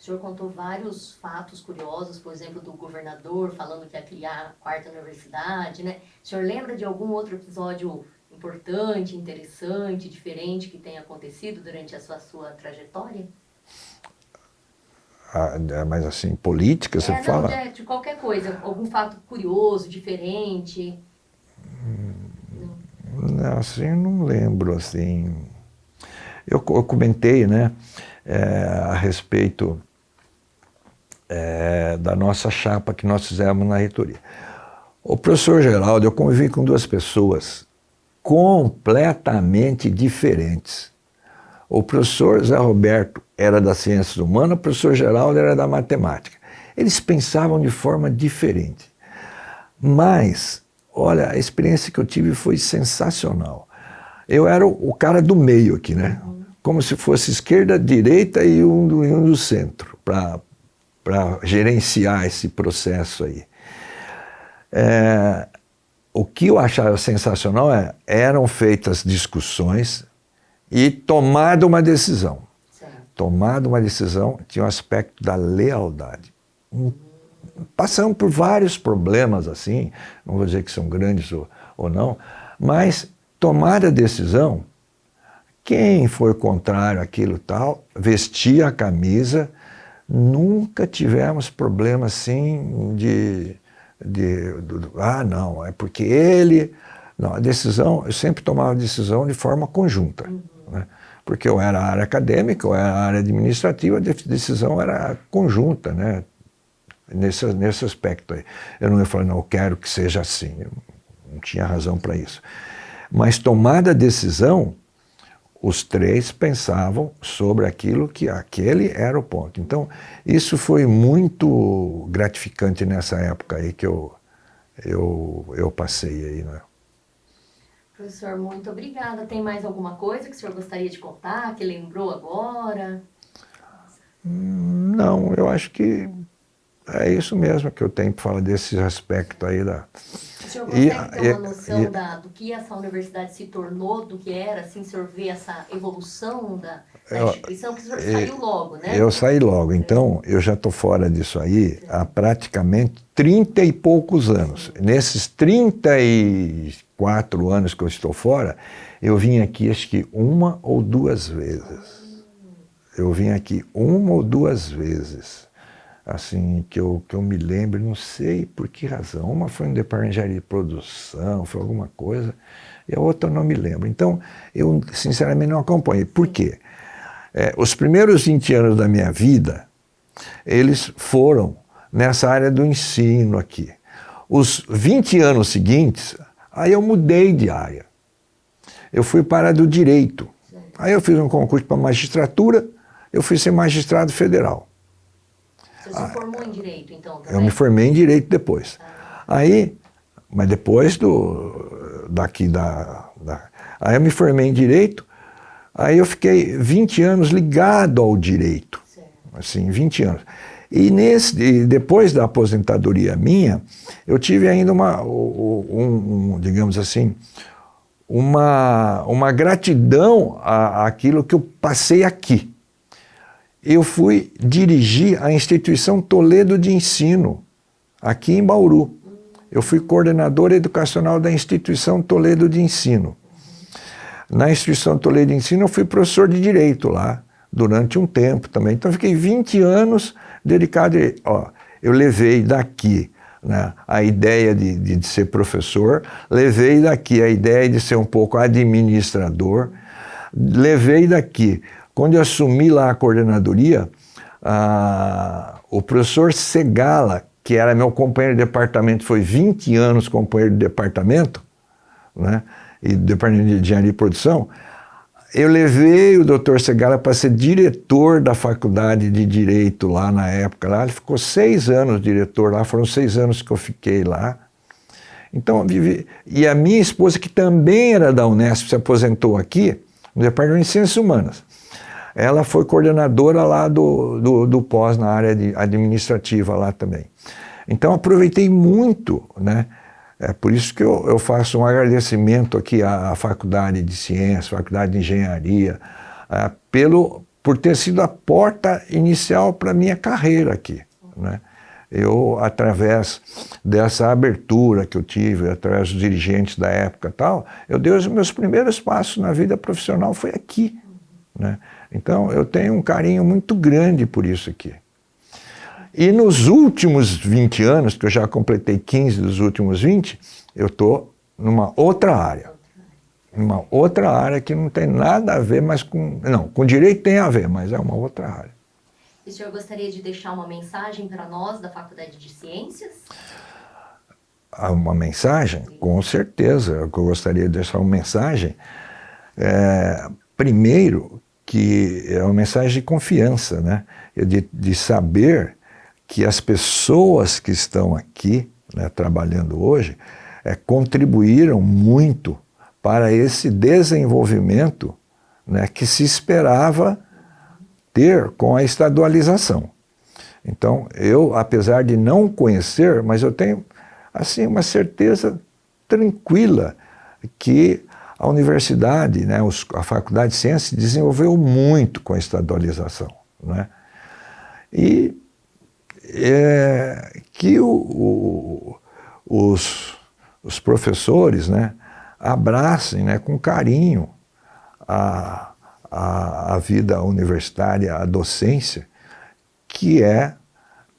O senhor contou vários fatos curiosos, por exemplo, do governador falando que ia criar a quarta universidade, né? O senhor lembra de algum outro episódio importante, interessante, diferente que tenha acontecido durante a sua trajetória?
Mas assim, política, você fala?
Não, de qualquer coisa, algum fato curioso, diferente.
Não, assim, eu não lembro, assim. Eu comentei, né, a respeito da nossa chapa que nós fizemos na reitoria. O professor Geraldo, eu convivi com duas pessoas completamente diferentes. O professor Zé Roberto era das ciências humanas, o professor Geraldo era da matemática. Eles pensavam de forma diferente. Mas, olha, a experiência que eu tive foi sensacional. Eu era o cara do meio aqui, né? Como se fosse esquerda, direita e um do centro, para gerenciar esse processo aí. O que eu achava sensacional eram feitas discussões e tomada uma decisão. Tomada uma decisão tinha um aspecto da lealdade. Passamos por vários problemas assim, não vou dizer que são grandes ou não, mas tomada a decisão, quem foi contrário àquilo tal, vestia a camisa, nunca tivemos problema assim não, é porque ele... Não, a decisão, eu sempre tomava a decisão de forma conjunta. Né? Porque eu era a área acadêmica, eu era a área administrativa, a decisão era conjunta, né? Nesse aspecto aí. Eu não ia falar, não, eu quero que seja assim. Eu não tinha razão para isso. Mas tomada a decisão, os três pensavam sobre aquilo que aquele era o ponto. Então, isso foi muito gratificante nessa época aí que eu passei aí, né?
Professor, muito obrigada. Tem mais alguma coisa que o senhor gostaria de contar, que lembrou agora?
Não, eu acho que é isso mesmo que eu tenho para falar desse aspecto aí da...
O senhor consegue ter uma noção do que essa universidade se tornou, do que era, assim, o senhor vê essa evolução da instituição, que o senhor saiu logo, né?
Eu saí logo, então eu já estou fora disso aí há praticamente 30 e poucos anos. Nesses 34 anos que eu estou fora, eu vim aqui acho que uma ou duas vezes. Eu vim aqui uma ou duas vezes. Assim, que eu me lembro, não sei por que razão. Uma foi no departamento de engenharia de produção, foi alguma coisa, e a outra eu não me lembro. Então, eu sinceramente não acompanhei. Por quê? Os primeiros 20 anos da minha vida, eles foram nessa área do ensino aqui. Os 20 anos seguintes, aí eu mudei de área. Eu fui para a do direito. Aí eu fiz um concurso para magistratura, eu fui ser magistrado federal.
Você se formou em direito, então, também?
Eu me formei em direito depois. Aí, mas depois aí eu me formei em direito, aí eu fiquei 20 anos ligado ao direito. Certo. Assim, 20 anos. E depois da aposentadoria minha, eu tive ainda digamos assim, uma gratidão àquilo que eu passei aqui. Eu fui dirigir a instituição Toledo de Ensino, aqui em Bauru. Eu fui coordenador educacional da instituição Toledo de Ensino. Na instituição Toledo de Ensino eu fui professor de Direito lá, durante um tempo também. Então eu fiquei 20 anos dedicado a... eu levei daqui, né, a ideia de ser professor, levei daqui a ideia de ser um pouco administrador, levei daqui... Quando eu assumi lá a coordenadoria, o professor Segala, que era meu companheiro de departamento, foi 20 anos companheiro de departamento, né, e do departamento de engenharia e produção, eu levei o doutor Segala para ser diretor da faculdade de Direito lá na época. Lá. Ele ficou 6 anos diretor lá, foram 6 anos que eu fiquei lá. Então, eu vivi... E a minha esposa, que também era da Unesp, se aposentou aqui, no Departamento de Ciências Humanas. Ela foi coordenadora lá do pós na área administrativa lá também. Então, aproveitei muito, né? É por isso que eu faço um agradecimento aqui à Faculdade de Ciências, Faculdade de Engenharia, por ter sido a porta inicial para a minha carreira aqui, né? Eu, através dessa abertura que eu tive, através dos dirigentes da época e tal, eu dei os meus primeiros passos na vida profissional, foi aqui, né? Então, eu tenho um carinho muito grande por isso aqui. E nos últimos 20 anos, que eu já completei 15 dos últimos 20, eu estou numa outra área. Uma outra área que não tem nada a ver mais com... Não, com direito tem a ver, mas é uma outra área.
E o senhor gostaria de deixar uma mensagem para nós da Faculdade de Ciências?
Uma mensagem? Com certeza. Eu gostaria de deixar uma mensagem. Primeiro, que é uma mensagem de confiança, né? De saber que as pessoas que estão aqui, né, trabalhando hoje, contribuíram muito para esse desenvolvimento, né, que se esperava ter com a estadualização. Então, eu, apesar de não conhecer, mas eu tenho assim, uma certeza tranquila que a universidade, né, a Faculdade de Ciências desenvolveu muito com a estadualização, né? E que os professores, né, abracem, né, com carinho a vida universitária, a docência, que é,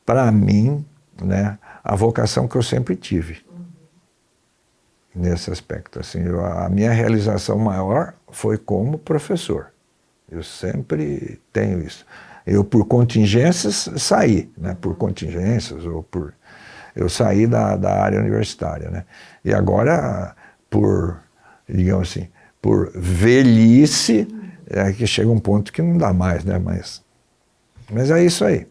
para mim, né, a vocação que eu sempre tive. Nesse aspecto. Assim, a minha realização maior foi como professor. Eu sempre tenho isso. Eu, por contingências, saí, né? Por contingências, eu saí da área universitária, né? E agora, digamos assim, por velhice, que chega um ponto que não dá mais, né? Mas é isso aí.